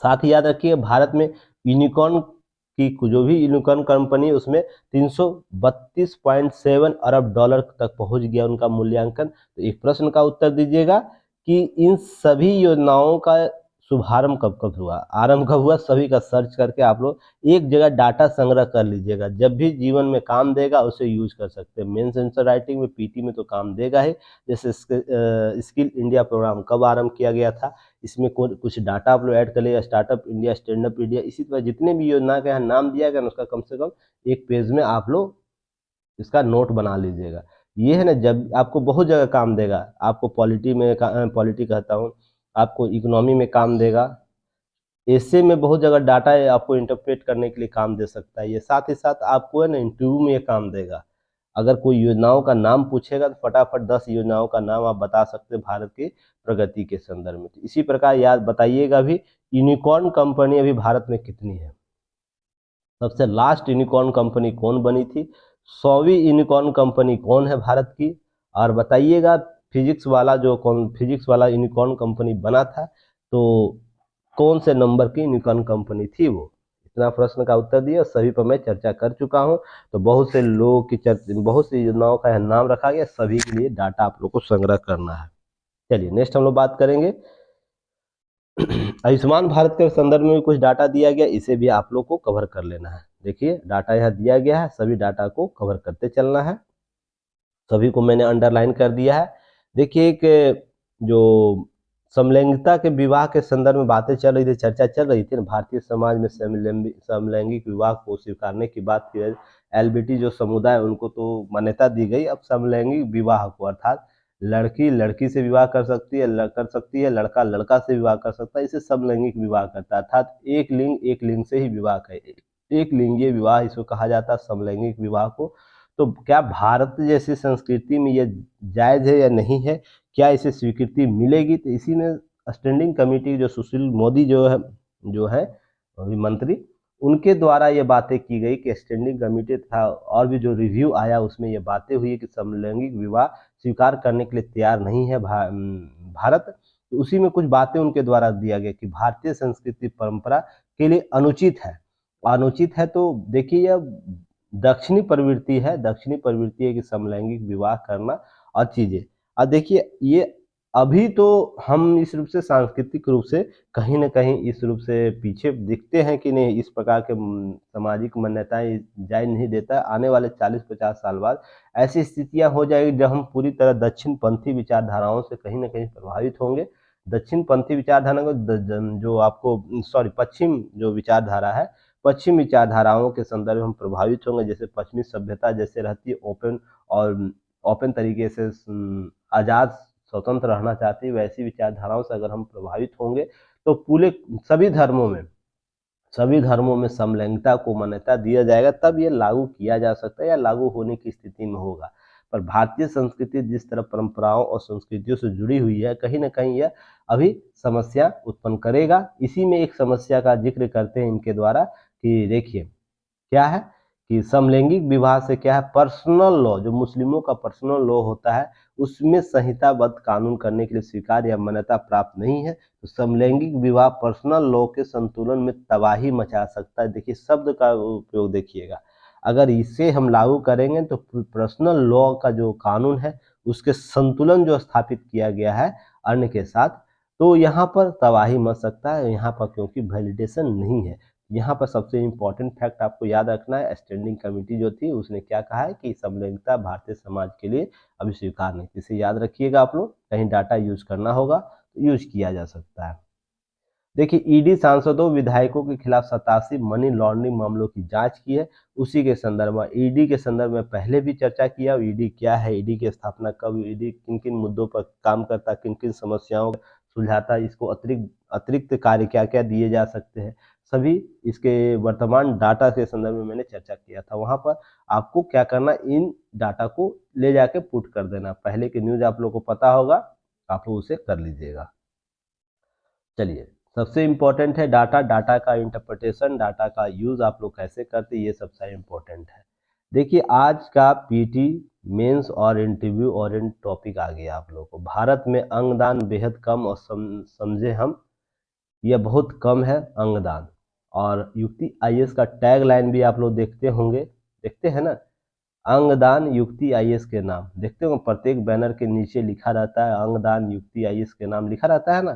साथ ही याद रखिए, भारत में यूनिकॉर्न की जो भी यूनिकॉर्न कंपनी, उसमें 332.7 अरब डॉलर तक पहुंच गया उनका मूल्यांकन। तो एक प्रश्न का उत्तर दीजिएगा कि इन सभी योजनाओं का शुभारंभ कब कब हुआ, आरंभ कब हुआ, सभी का सर्च करके आप लोग एक जगह डाटा संग्रह कर लीजिएगा। जब भी जीवन में काम देगा उसे यूज कर सकते हैं। मेंस आंसर राइटिंग में, पीटी में तो काम देगा ही। जैसे स्किल इंडिया प्रोग्राम कब आरंभ किया गया था, इसमें कुछ डाटा आप लोग ऐड कर लिया, startup India, stand up India, इसी तरह जितने भी योजना का यहाँ नाम दिया गया ना, उसका कम से कम एक पेज में आप लोग इसका नोट बना लीजिएगा। ये है ना, जब आपको बहुत जगह काम देगा, आपको पॉलिटी कहता हूँ, आपको इकोनॉमी में काम देगा, ऐसे में बहुत जगह डाटा है, आपको इंटरप्रेट करने के लिए काम दे सकता है ये। साथ ही साथ आपको है ना इंटरव्यू में ये काम देगा। अगर कोई योजनाओं का नाम पूछेगा तो फटाफट 10 योजनाओं का नाम आप बता सकते हैं भारत की प्रगति के संदर्भ में। तो इसी प्रकार याद बताइएगा भी, यूनिकॉर्न कंपनी अभी भारत में कितनी है, सबसे लास्ट यूनिकॉर्न कंपनी कौन बनी थी, 100वीं यूनिकॉर्न कंपनी कौन है भारत की, और बताइएगा फिजिक्स वाला यूनिकॉर्न कंपनी बना था तो कौन से नंबर की निकॉन कंपनी थी वो? इतना प्रश्न का उत्तर दिया, सभी पर मैं चर्चा कर चुका हूँ। तो बहुत से लोगों की बहुत सी योजनाओं का नाम रखा गया, सभी के लिए डाटा आप लोग को संग्रह करना है। चलिए नेक्स्ट हम लोग बात करेंगे आयुष्मान भारत के संदर्भ में भी कुछ डाटा दिया गया, इसे भी आप लोग को कवर कर लेना है। देखिए डाटा यहाँ दिया गया है, सभी डाटा को कवर करते चलना है, सभी को मैंने अंडरलाइन कर दिया है। देखिए एक जो समलैंगिकता के विवाह के संदर्भ में बातें चल रही थी, चर्चा चल रही थी ना, भारतीय समाज में समलैंगिक विवाह को स्वीकारने की बात की, एलबीटी जो समुदाय है उनको तो मान्यता दी गई। अब समलैंगिक विवाह को अर्थात लड़की लड़की से विवाह कर सकती है, लड़का लड़का से विवाह कर सकता है, इसे समलैंगिक विवाह करता है। अर्थात एक लिंग से ही विवाह कर, एक लिंगीय विवाह इसको कहा जाता है, समलैंगिक विवाह को। तो क्या भारत जैसी संस्कृति में ये जायज है या नहीं है, क्या इसे स्वीकृति मिलेगी? तो इसी में स्टैंडिंग कमेटी जो सुशील मोदी जो है अभी मंत्री, उनके द्वारा ये बातें की गई कि स्टैंडिंग कमेटी था और भी जो रिव्यू आया उसमें ये बातें हुई कि समलैंगिक विवाह स्वीकार करने के लिए तैयार नहीं है भारत। तो उसी में कुछ बातें उनके द्वारा दिया गया कि भारतीय संस्कृति परंपरा के लिए अनुचित है। तो देखिए यह दक्षिणी प्रवृत्ति है कि समलैंगिक विवाह करना और चीजें। और देखिए ये अभी तो हम इस रूप से सांस्कृतिक रूप से कहीं ना कहीं इस रूप से पीछे दिखते हैं कि नहीं, इस प्रकार के सामाजिक मान्यताएं जायज नहीं देता है। आने वाले 40-50 साल बाद ऐसी स्थितियां हो जाएगी जब हम पूरी तरह दक्षिण पंथी विचारधाराओं से कहीं ना कहीं प्रभावित होंगे। दक्षिण पंथी विचारधारा को जो आपको पश्चिम जो विचारधारा है, पश्चिम विचारधाराओं के संदर्भ में हम प्रभावित होंगे। जैसे पश्चिमी सभ्यता जैसे रहती है ओपन तरीके से आज़ाद स्वतंत्र रहना चाहती है, वैसी विचारधाराओं से अगर हम प्रभावित होंगे तो पूरे सभी धर्मों में समलैंगिकता को मान्यता दिया जाएगा, तब ये लागू किया जा सकता है या लागू होने की स्थिति में होगा। पर भारतीय संस्कृति जिस तरह परंपराओं और संस्कृतियों से जुड़ी हुई है, कहीं ना कहीं यह अभी समस्या उत्पन्न करेगा। इसी में एक समस्या का जिक्र करते हैं इनके द्वारा कि देखिए क्या है कि समलैंगिक विवाह से क्या है, पर्सनल लॉ जो मुस्लिमों का पर्सनल लॉ होता है उसमें संहिताबद्ध कानून करने के लिए स्वीकार या मान्यता प्राप्त नहीं है। तो समलैंगिक विवाह पर्सनल लॉ के संतुलन में तबाही मचा सकता है। देखिए शब्द का उपयोग देखिएगा, अगर इसे हम लागू करेंगे तो पर्सनल लॉ का जो कानून है उसके संतुलन जो स्थापित किया गया है अन्य के साथ, तो यहाँ पर तबाही मच सकता है। यहाँ पर क्योंकि वैलिडेशन नहीं है, यहाँ पर सबसे इम्पोर्टेंट फैक्ट आपको याद रखना है, स्टैंडिंग कमेटी जो थी उसने क्या कहा है कि समलैंगिकता भारतीय समाज के लिए अभी स्वीकार नहीं। इसे याद रखिएगा आप लोग, कहीं डाटा यूज करना होगा तो यूज किया जा सकता है। देखिए ईडी सांसदों विधायकों के खिलाफ 87 मनी लॉन्ड्रिंग मामलों की जांच की है। उसी के संदर्भ में ईडी के संदर्भ में पहले भी चर्चा किया, ईडी क्या है, ईडी की स्थापना कब, ईडी किन किन मुद्दों पर काम करता, किन किन समस्याओं को सुलझाता, इसको अतिरिक्त कार्य क्या क्या दिए जा सकते हैं, सभी इसके वर्तमान डाटा के संदर्भ में मैंने चर्चा किया था। वहां पर आपको क्या करना, इन डाटा को ले जाके पुट कर देना। पहले की न्यूज आप लोग को पता होगा, आप लोग उसे कर लीजिएगा। चलिए सबसे इम्पोर्टेंट है डाटा का इंटरप्रिटेशन, डाटा का यूज आप लोग कैसे करते, ये सबसे इम्पोर्टेंट है। देखिए आज का पीटी मेंस और इंटरव्यू ओरिएंट टॉपिक आ गया आप लोग को। भारत में अंगदान बेहद कम और समझे हम, यह बहुत कम है अंगदान। और युक्ति आईएएस का टैग लाइन भी आप लोग देखते हैं ना, अंगदान युक्ति आईएएस के नाम। देखते हो प्रत्येक बैनर के नीचे लिखा रहता है अंगदान युक्ति आईएएस के नाम लिखा रहता है ना,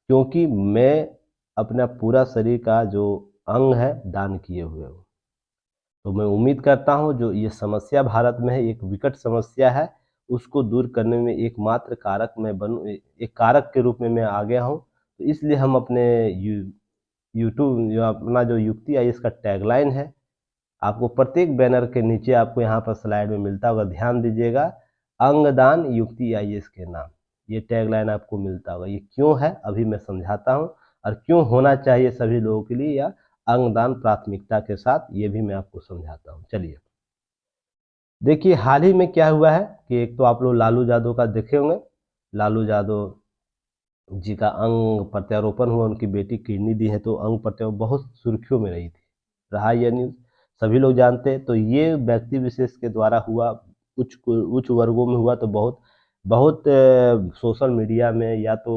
क्योंकि मैं अपना पूरा शरीर का जो अंग है दान किए हुए हूँ। तो मैं उम्मीद करता हूँ जो ये समस्या भारत में है, एक विकट समस्या है, उसको दूर करने में एकमात्र कारक मैं बनूँ, एक कारक के रूप में मैं आ गया हूँ। तो इसलिए हम अपने यूट्यूब जो अपना जो युक्ति आईएएस का टैगलाइन है, आपको प्रत्येक बैनर के नीचे आपको यहाँ पर स्लाइड में मिलता होगा, ध्यान दीजिएगा, अंगदान युक्ति आईएएस के नाम, ये टैगलाइन आपको मिलता होगा। ये क्यों है अभी मैं समझाता हूँ, और क्यों होना चाहिए सभी लोगों के लिए, या अंगदान प्राथमिकता के साथ, ये भी मैं आपको समझाता हूँ। चलिए देखिए हाल ही में क्या हुआ है कि एक तो आप लोग लालू यादव का देखे होंगे, लालू यादव जी का अंग प्रत्यारोपण हुआ, उनकी बेटी किडनी दी है, तो अंग प्रत्यारोपण बहुत सुर्खियों में रही थी, रहा यह न्यूज़ सभी लोग जानते हैं। तो ये व्यक्ति विशेष के द्वारा हुआ, उच्च वर्गों में हुआ, तो बहुत बहुत सोशल मीडिया में या तो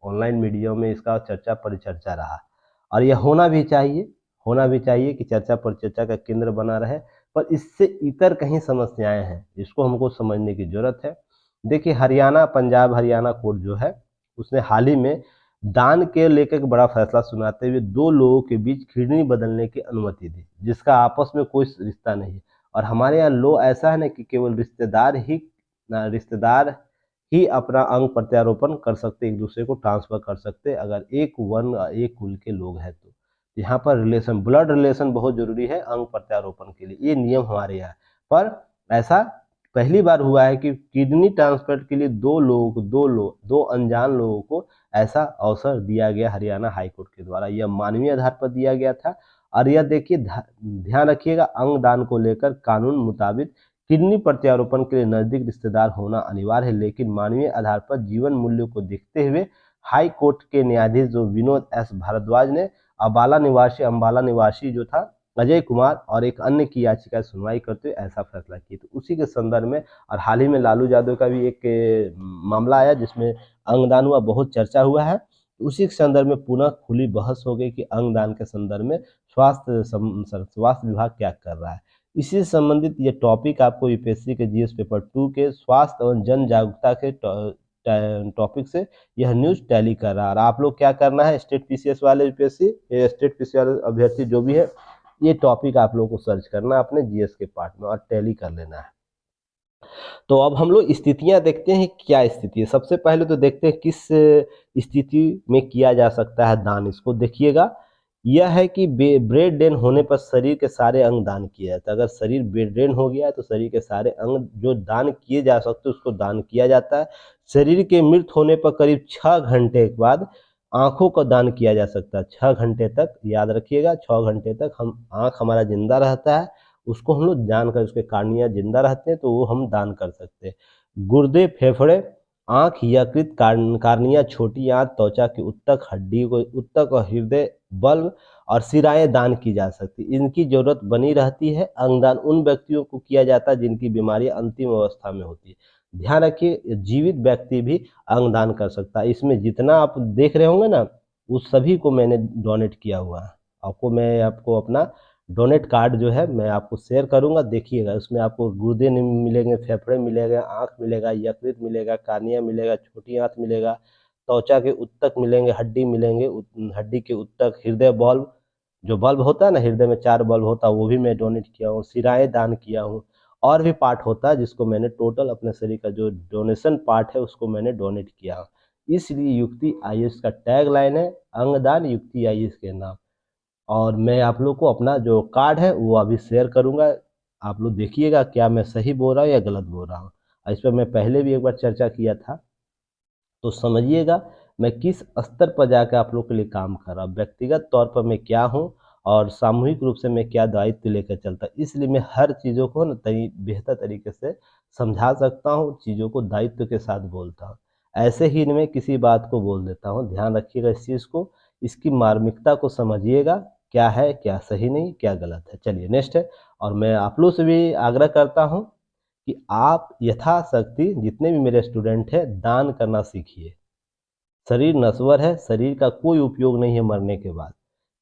ऑनलाइन मीडिया में इसका चर्चा परिचर्चा रहा, और यह होना भी चाहिए कि चर्चा परिचर्चा का केंद्र बना रहे। पर इससे इतर कहीं समस्याएं हैं, इसको हमको समझने की जरूरत है। देखिए, पंजाब हरियाणा कोर्ट जो है, उसने हाल ही में दान के लेकर एक बड़ा फैसला सुनाते हुए दो लोगों के बीच किडनी बदलने की अनुमति दी, जिसका आपस में कोई रिश्ता नहीं है। और हमारे यहाँ लो ऐसा है ना कि केवल रिश्तेदार ही अपना अंग प्रत्यारोपण कर सकते, एक दूसरे को ट्रांसफर कर सकते, अगर एक एक कुल के लोग हैं तो। यहाँ पर ब्लड रिलेशन बहुत जरूरी है अंग प्रत्यारोपण के लिए, ये नियम हमारे यहाँ। पर ऐसा पहली बार हुआ है कि किडनी ट्रांसप्लांट के लिए दो अनजान लोगों को ऐसा अवसर दिया गया हरियाणा हाईकोर्ट के द्वारा। यह मानवीय आधार पर दिया गया था। और यह देखिए, ध्यान रखिएगा, अंग दान को लेकर कानून मुताबिक किडनी प्रत्यारोपण के लिए नजदीक रिश्तेदार होना अनिवार्य है, लेकिन मानवीय आधार पर जीवन मूल्य को देखते हुए हाई कोर्ट के न्यायाधीश जो विनोद एस भारद्वाज ने अंबाला निवासी जो था अजय कुमार और एक अन्य की याचिका सुनवाई करते हुए ऐसा फैसला किया। तो उसी के संदर्भ में, और हाल ही में लालू यादव का भी एक मामला आया जिसमें अंगदान हुआ, बहुत चर्चा हुआ है। उसी के संदर्भ में पुनः खुली बहस हो गई कि अंगदान के संदर्भ में स्वास्थ्य विभाग क्या कर रहा है। इसी से संबंधित ये टॉपिक आपको यूपीएससी के जीएस पेपर 2 के स्वास्थ्य एवं जन जागरूकता के टॉपिक से यह न्यूज टैली कर रहा है। और आप लोग क्या करना है, स्टेट पीसीएस वाले यूपीएससी स्टेट पीसीएस अभ्यर्थी जो भी है, ये टॉपिक आप लोगों को सर्च करना है अपने जीएस के पार्ट में और टैली कर लेना है। तो अब हम लोग स्थितियां देखते हैं, क्या स्थिति है। सबसे पहले तो देखते हैं किस स्थिति में किया जा सकता है दान। इसको देखिएगा, यह है कि ब्रेन डेड होने पर शरीर के सारे अंग दान किया जाता है। अगर शरीर ब्रेन डेड हो गया है तो शरीर के सारे अंग जो दान किए जा सकते उसको दान किया जाता है। शरीर के मृत होने पर करीब 6 घंटे के बाद आंखों का दान किया जा सकता है। 6 घंटे तक, याद रखिएगा, 6 घंटे तक आंख हमारा जिंदा रहता है, उसको हम लोग दान कर, उसके कार्निया जिंदा रहते हैं तो वो हम दान कर सकते हैं। गुर्दे, फेफड़े, आंख, यकृत, कार्निया, छोटी आंत, त्वचा की उत्तक, हड्डी को उत्तक और हृदय, बल्ब और सिराएं दान की जा सकती। इनकी जरूरत बनी रहती है। अंगदान उन व्यक्तियों को किया जाता है जिनकी बीमारी अंतिम अवस्था में होती है। ध्यान रखिए, जीवित व्यक्ति भी अंगदान कर सकता है। इसमें जितना आप देख रहे होंगे ना, उस सभी को मैंने डोनेट किया हुआ है। मैं आपको अपना डोनेट कार्ड जो है मैं आपको शेयर करूंगा, देखिएगा। उसमें आपको गुर्दे मिलेंगे, फेफड़े मिलेगा, आंख मिलेगा, यकृत मिलेगा, कार्निया मिलेगा, छोटी आंत मिलेगा, त्वचा के उत्तक मिलेंगे, हड्डी मिलेंगे, हड्डी के उत्तक, हृदय बल्ब, जो बल्ब होता है ना, हृदय में 4 बल्ब होता है, वो भी मैं डोनेट किया हूँ। सिराएं दान किया हूँ। और भी पार्ट होता है जिसको मैंने टोटल अपने शरीर का जो डोनेशन पार्ट है उसको मैंने डोनेट किया। इसलिए युक्ति आयुष का टैग लाइन है, अंगदान युक्ति आयुष के नाम। और मैं आप लोग को अपना जो कार्ड है वो अभी शेयर करूंगा। आप लोग देखिएगा क्या मैं सही बोल रहा हूँ या गलत बोल रहा हूँ। इस पर मैं पहले भी एक बार चर्चा किया था, तो समझिएगा मैं किस स्तर पर जाकर आप लोग के लिए काम कर रहा हूँ, व्यक्तिगत तौर पर मैं क्या हूँ और सामूहिक रूप से मैं क्या दायित्व लेकर चलता। इसलिए मैं हर चीज़ों को ना बेहतर तरीके से समझा सकता हूँ, चीज़ों को दायित्व के साथ बोलता हूँ। ऐसे ही मैं किसी बात को बोल देता हूँ। ध्यान रखिएगा इस चीज़ को, इसकी मार्मिकता को समझिएगा, क्या है, क्या सही नहीं, क्या गलत है। चलिए नेक्स्ट है। और मैं आप लोग से भी आग्रह करता हूँ कि आप यथाशक्ति जितने भी मेरे स्टूडेंट हैं दान करना सीखिए। शरीर नश्वर है, शरीर का कोई उपयोग नहीं है मरने के बाद।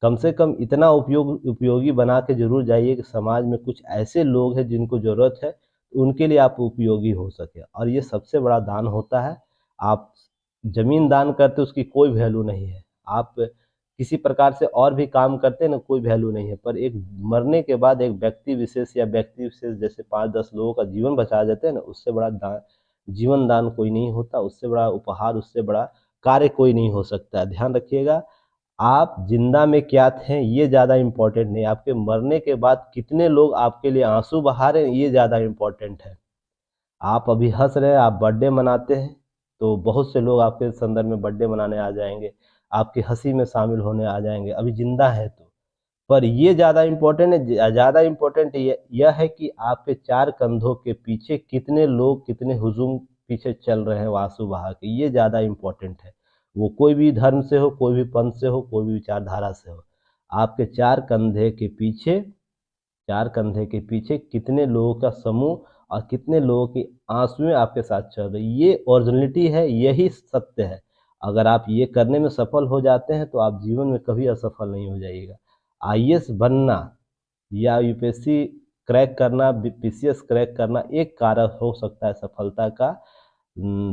कम से कम इतना उपयोगी बना के जरूर जाइए कि समाज में कुछ ऐसे लोग हैं जिनको ज़रूरत है, उनके लिए आप उपयोगी हो सके। और ये सबसे बड़ा दान होता है। आप ज़मीन दान करते उसकी कोई वैल्यू नहीं है, आप किसी प्रकार से और भी काम करते हैं ना, कोई वैल्यू नहीं है। पर एक मरने के बाद एक व्यक्ति विशेष या व्यक्ति विशेष जैसे 5-10 लोगों का जीवन बचा देते हैं ना, उससे बड़ा दान, जीवन दान कोई नहीं होता। उससे बड़ा उपहार, उससे बड़ा कार्य कोई नहीं हो सकता। ध्यान रखिएगा, आप जिंदा में क्या थे ये ज़्यादा इम्पोर्टेंट नहीं, आपके मरने के बाद कितने लोग आपके लिए आंसू बहा रहे हैं ये ज़्यादा इम्पोर्टेंट है। आप अभी हंस रहे हैं, आप बर्थडे मनाते हैं, तो बहुत से लोग आपके संदर्भ में बर्थडे मनाने आ जाएंगे, आपकी हंसी में शामिल होने आ जाएंगे, अभी जिंदा है तो। पर ये ज़्यादा इम्पोर्टेंट है, ज़्यादा इम्पोर्टेंट यह है कि आपके 4 कंधों के पीछे कितने लोग, कितने हुजूम पीछे चल रहे हैं आंसू बहा के, ये ज़्यादा इम्पोर्टेंट है। वो कोई भी धर्म से हो, कोई भी पंथ से हो, कोई भी विचारधारा से हो, आपके 4 कंधे के पीछे कितने लोगों का समूह और कितने लोगों की आंसुएं आपके साथ चल रही, ये ओरिजिनलिटी है, यही सत्य है। अगर आप ये करने में सफल हो जाते हैं तो आप जीवन में कभी असफल नहीं हो जाइएगा। आईएएस बनना या यूपीएससी क्रैक करना, पीसीएस क्रैक करना एक कारक हो सकता है सफलता का,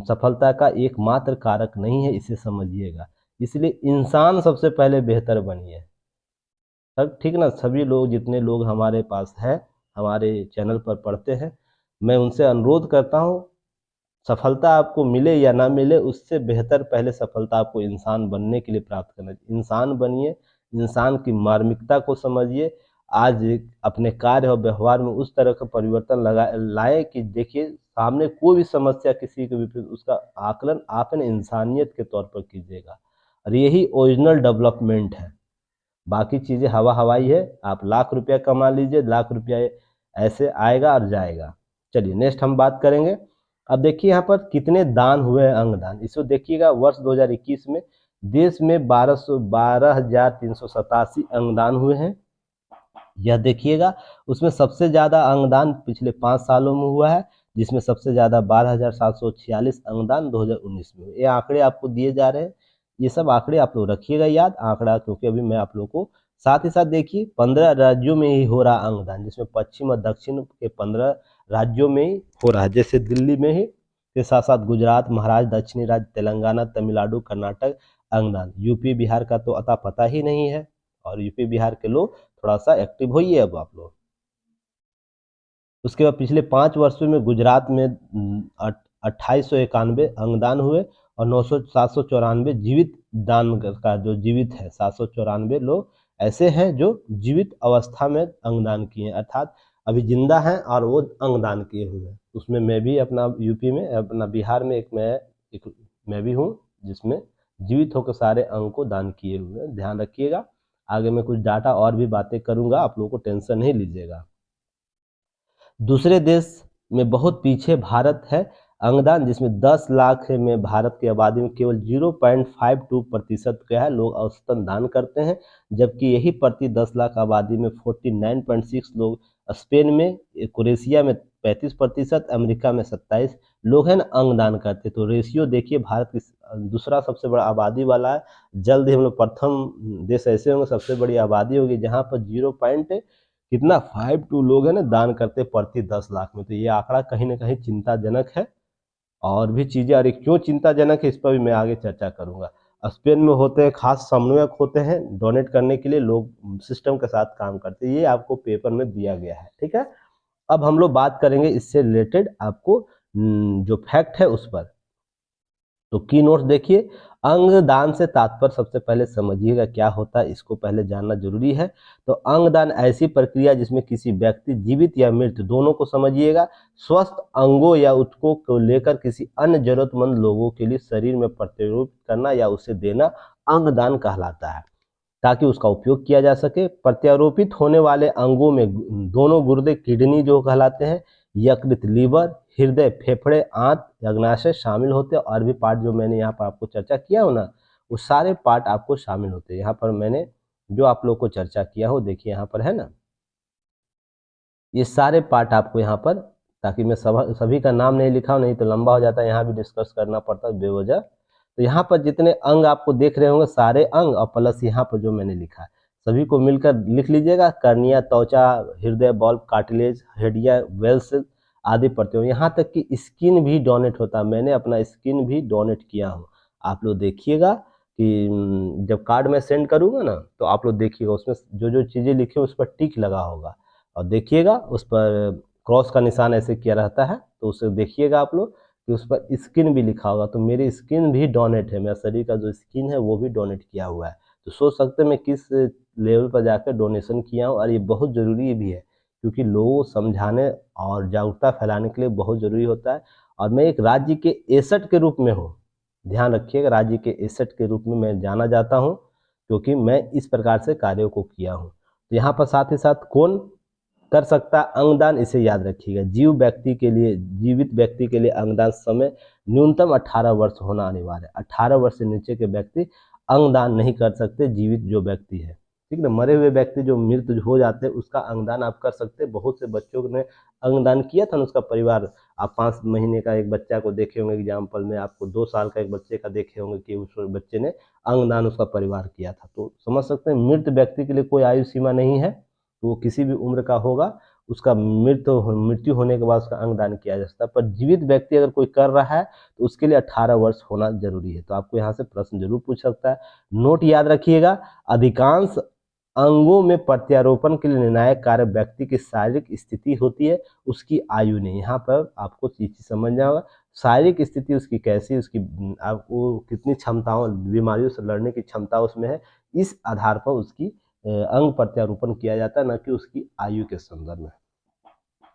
सफलता का एकमात्र कारक नहीं है, इसे समझिएगा। इसलिए इंसान सबसे पहले बेहतर बनिए। सब ठीक ना, सभी लोग जितने लोग हमारे पास है, हमारे चैनल पर पढ़ते हैं, मैं उनसे अनुरोध करता हूँ, सफलता आपको मिले या ना मिले उससे बेहतर पहले सफलता आपको इंसान बनने के लिए प्राप्त करना चाहिए। इंसान बनिए, इंसान की मार्मिकता को समझिए। आज अपने कार्य और व्यवहार में उस तरह का परिवर्तन लाए कि देखिए सामने कोई भी समस्या किसी के विपरीत, उसका आकलन आपने इंसानियत के तौर पर कीजिएगा, और यही ओरिजिनल डेवलपमेंट है। बाकी चीज़ें हवा हवाई है। आप लाख रुपया कमा लीजिए, लाख रुपया ऐसे आएगा और जाएगा। चलिए नेक्स्ट हम बात करेंगे। अब देखिए यहाँ पर कितने दान हुए हैं, अंगदान। इसको देखिएगा, वर्ष 2021 में देश में 12,387 अंगदान हुए हैं। यह देखिएगा, उसमें सबसे ज़्यादा अंगदान पिछले 5 सालों में हुआ है, जिसमें सबसे ज़्यादा 12,746 अंगदान 2019 में हुए। ये आंकड़े आपको दिए जा रहे हैं, ये सब आंकड़े आप लोग रखिएगा याद आंकड़ा, क्योंकि अभी मैं आप लोग को साथ ही साथ देखिए 15 राज्यों में ही हो रहा अंगदान, जिसमें पश्चिम और दक्षिण के 15 राज्यों में ही हो रहा है। जैसे दिल्ली में ही के साथ साथ गुजरात, महाराष्ट्र, दक्षिणी राज्य, तेलंगाना, तमिलनाडु, कर्नाटक अंगदान। यूपी बिहार का तो अता पता ही नहीं है, और यूपी बिहार के लोग थोड़ा सा एक्टिव होइए अब आप लोग। उसके बाद पिछले 5 वर्षों में गुजरात में 2891 अंगदान हुए, और 794 जीवित दान का जो जीवित है, 794 लोग ऐसे हैं जो जीवित अवस्था में अंगदान किए हैं, अर्थात अभी जिंदा हैं और वो अंगदान किए हुए हैं। उसमें मैं भी अपना यूपी में, अपना बिहार में एक मैं भी हूँ, जिसमें जीवित होकर सारे अंग को दान किए हुए हैं। ध्यान रखिएगा, आगे मैं कुछ डाटा और भी बातें करूंगा, आप लोगों को टेंशन नहीं लीजिएगा। दूसरे देश में बहुत पीछे भारत है अंगदान, जिसमें 10 लाख में भारत की आबादी में केवल 0.52% क्या है लोग औसतन दान करते हैं, जबकि यही प्रति 10 लाख आबादी में 49.6 लोग, स्पेन में, क्रोएशिया में 35%, अमेरिका में 27 लोग हैं ना अंगदान करते। तो रेशियो देखिए, भारत की दूसरा सबसे बड़ा आबादी वाला है, जल्द ही हम लोग प्रथम देश ऐसे होंगे, सबसे बड़ी आबादी होगी जहाँ पर 0.52 लोग हैं ना दान करते प्रति 10 लाख में। तो ये आंकड़ा कहीं ना कहीं चिंताजनक है, और भी चीज़ें, और क्यों चिंताजनक है इस पर भी मैं आगे चर्चा करूंगा। स्पेन में होते हैं खास समन्वयक, होते हैं डोनेट करने के लिए, लोग सिस्टम के साथ काम करते हैं, ये आपको पेपर में दिया गया है, ठीक है। अब हम लोग बात करेंगे इससे रिलेटेड आपको जो फैक्ट है उस पर। तो की नोट्स देखिए, अंगदान से तात्पर्य सबसे पहले समझिएगा क्या होता है, इसको पहले जानना जरूरी है। तो अंगदान ऐसी प्रक्रिया जिसमें किसी व्यक्ति जीवित या मृत दोनों को समझिएगा, स्वस्थ अंगों या ऊतकों को लेकर किसी अन्य जरूरतमंद लोगों के लिए शरीर में प्रत्यारोपित करना या उसे देना अंगदान कहलाता है, ताकि उसका उपयोग किया जा सके। प्रत्यारोपित होने वाले अंगों में दोनों गुर्दे, किडनी जो कहलाते हैं, यकृत, लीवर, हृदय, फेफड़े, आंत, अग्नाशय शामिल होते हैं, और भी पार्ट जो मैंने यहाँ पर आपको चर्चा किया हो ना, वो सारे पार्ट आपको शामिल होते हैं। यहाँ पर मैंने जो आप लोग को चर्चा किया हो, देखिए यहाँ पर है ना, ये सारे पार्ट आपको यहाँ पर, ताकि मैं सभी का नाम नहीं लिखा हूँ, नहीं तो लंबा हो जाता है, यहाँ भी डिस्कस करना पड़ता है बेवजह। तो यहाँ पर जितने अंग आपको देख रहे होंगे, सारे अंग और प्लस यहाँ पर जो मैंने लिखा है, सभी को मिलकर लिख लीजिएगा। कर्निया, त्वचा, हृदय, बल्ब, कार्टिलेज, हड्डियाँ, वेल्स आदि पड़ते हो। यहाँ तक कि स्किन भी डोनेट होता है, मैंने अपना स्किन भी डोनेट किया हूँ। आप लोग देखिएगा कि जब कार्ड मैं सेंड करूँगा ना, तो आप लोग देखिएगा उसमें जो जो चीज़ें लिखी उस पर टिक लगा होगा, और देखिएगा उस पर क्रॉस का निशान ऐसे किया रहता है, तो उसे देखिएगा आप लोग कि उस पर स्किन भी लिखा होगा। तो मेरी स्किन भी डोनेट है, मेरा शरीर का जो स्किन है वो भी डोनेट किया हुआ है। तो सोच सकते हैं मैं किस लेवल पर जाकर डोनेशन किया हूँ, और ये बहुत ज़रूरी भी है, क्योंकि लोगों को समझाने और जागरूकता फैलाने के लिए बहुत ज़रूरी होता है। और मैं एक राज्य के एसेट के रूप में हूँ, ध्यान रखिएगा, राज्य के एसेट के रूप में मैं जाना जाता हूँ, क्योंकि मैं इस प्रकार से कार्यों को किया हूँ। तो यहाँ पर साथ ही साथ कौन कर सकता है अंगदान, इसे याद रखिएगा। जीवित व्यक्ति के लिए अंगदान समय न्यूनतम 18 वर्ष होना अनिवार्य है। 18 वर्ष से नीचे के व्यक्ति अंगदान नहीं कर सकते, जीवित जो व्यक्ति है, ठीक ना। मरे हुए व्यक्ति जो मृत हो जाते हैं उसका अंगदान आप कर सकते हैं। बहुत से बच्चों ने अंगदान किया था ना, उसका परिवार। आप 5 महीने का एक बच्चा को देखे होंगे एग्जाम्पल में, आपको 2 साल का एक बच्चे का देखे होंगे कि उस बच्चे ने अंगदान उसका परिवार किया था। तो समझ सकते हैं मृत व्यक्ति के लिए कोई आयु सीमा नहीं है, तो वो किसी भी उम्र का होगा, उसका मृत्यु होने के बाद उसका अंगदान किया जा सकता है। पर जीवित व्यक्ति अगर कोई कर रहा है तो उसके लिए 18 वर्ष होना जरूरी है। तो आपको यहाँ से प्रश्न जरूर पूछ सकता है। नोट याद रखिएगा, अधिकांश अंगों में प्रत्यारोपण के लिए निर्णायक कार्य व्यक्ति की शारीरिक स्थिति होती है, उसकी आयु नहीं। यहाँ पर आपको चीज समझना होगा, शारीरिक स्थिति उसकी कैसी, उसकी आपको कितनी क्षमताओं, बीमारियों से लड़ने की क्षमता उसमें है, इस आधार पर उसकी अंग प्रत्यारोपण किया जाता है, न कि उसकी आयु के संदर्भ में।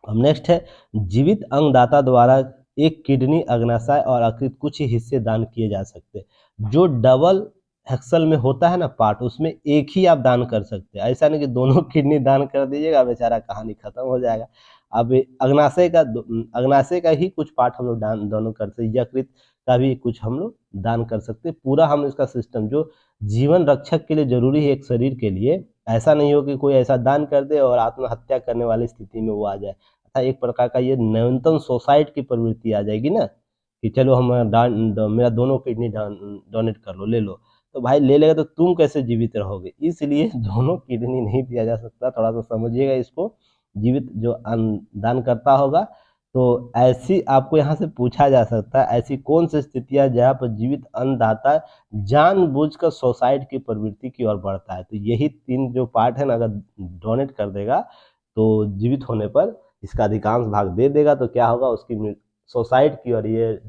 अब नेक्स्ट है, जीवित अंगदाता द्वारा एक किडनी, अग्नाशय और यकृत कुछ ही हिस्से दान किए जा सकते हैं। जो डबल एक्सल में होता है ना पार्ट, उसमें एक ही आप दान कर सकते हैं। ऐसा नहीं कि दोनों किडनी दान कर दीजिएगा, बेचारा कहानी खत्म हो जाएगा। अब अग्नाशय का ही कुछ पार्ट हम लोग दोनों करते हैं, यकृत का भी कुछ हम लोग दान कर सकते हैं। पूरा हम इसका सिस्टम जो जीवन रक्षक के लिए जरूरी है एक शरीर के लिए, ऐसा नहीं हो कि कोई ऐसा दान कर दे और आत्महत्या करने वाली स्थिति में वो आ जाए। अतः एक प्रकार का ये न्यूनतम सुसाइड की प्रवृत्ति आ जाएगी ना, कि चलो हम मेरा दोनों किडनी डोनेट कर लो, ले लो। तो भाई ले लेगा तो तुम कैसे जीवित रहोगे, इसलिए दोनों किडनी नहीं दिया जा सकता। थोड़ा सा समझिएगा इसको। जीवित जो दान करता होगा, तो ऐसी आपको यहाँ से पूछा जा सकता है, ऐसी कौन सी स्थितियां जहाँ पर जीवित अन्नदाता जानबूझकर सुसाइड की प्रवृत्ति की ओर बढ़ता है। तो यही 3 जो पार्ट है ना, अगर डोनेट कर देगा तो जीवित होने पर इसका अधिकांश भाग दे देगा, तो क्या होगा, उसकी सुसाइड की ओर, ये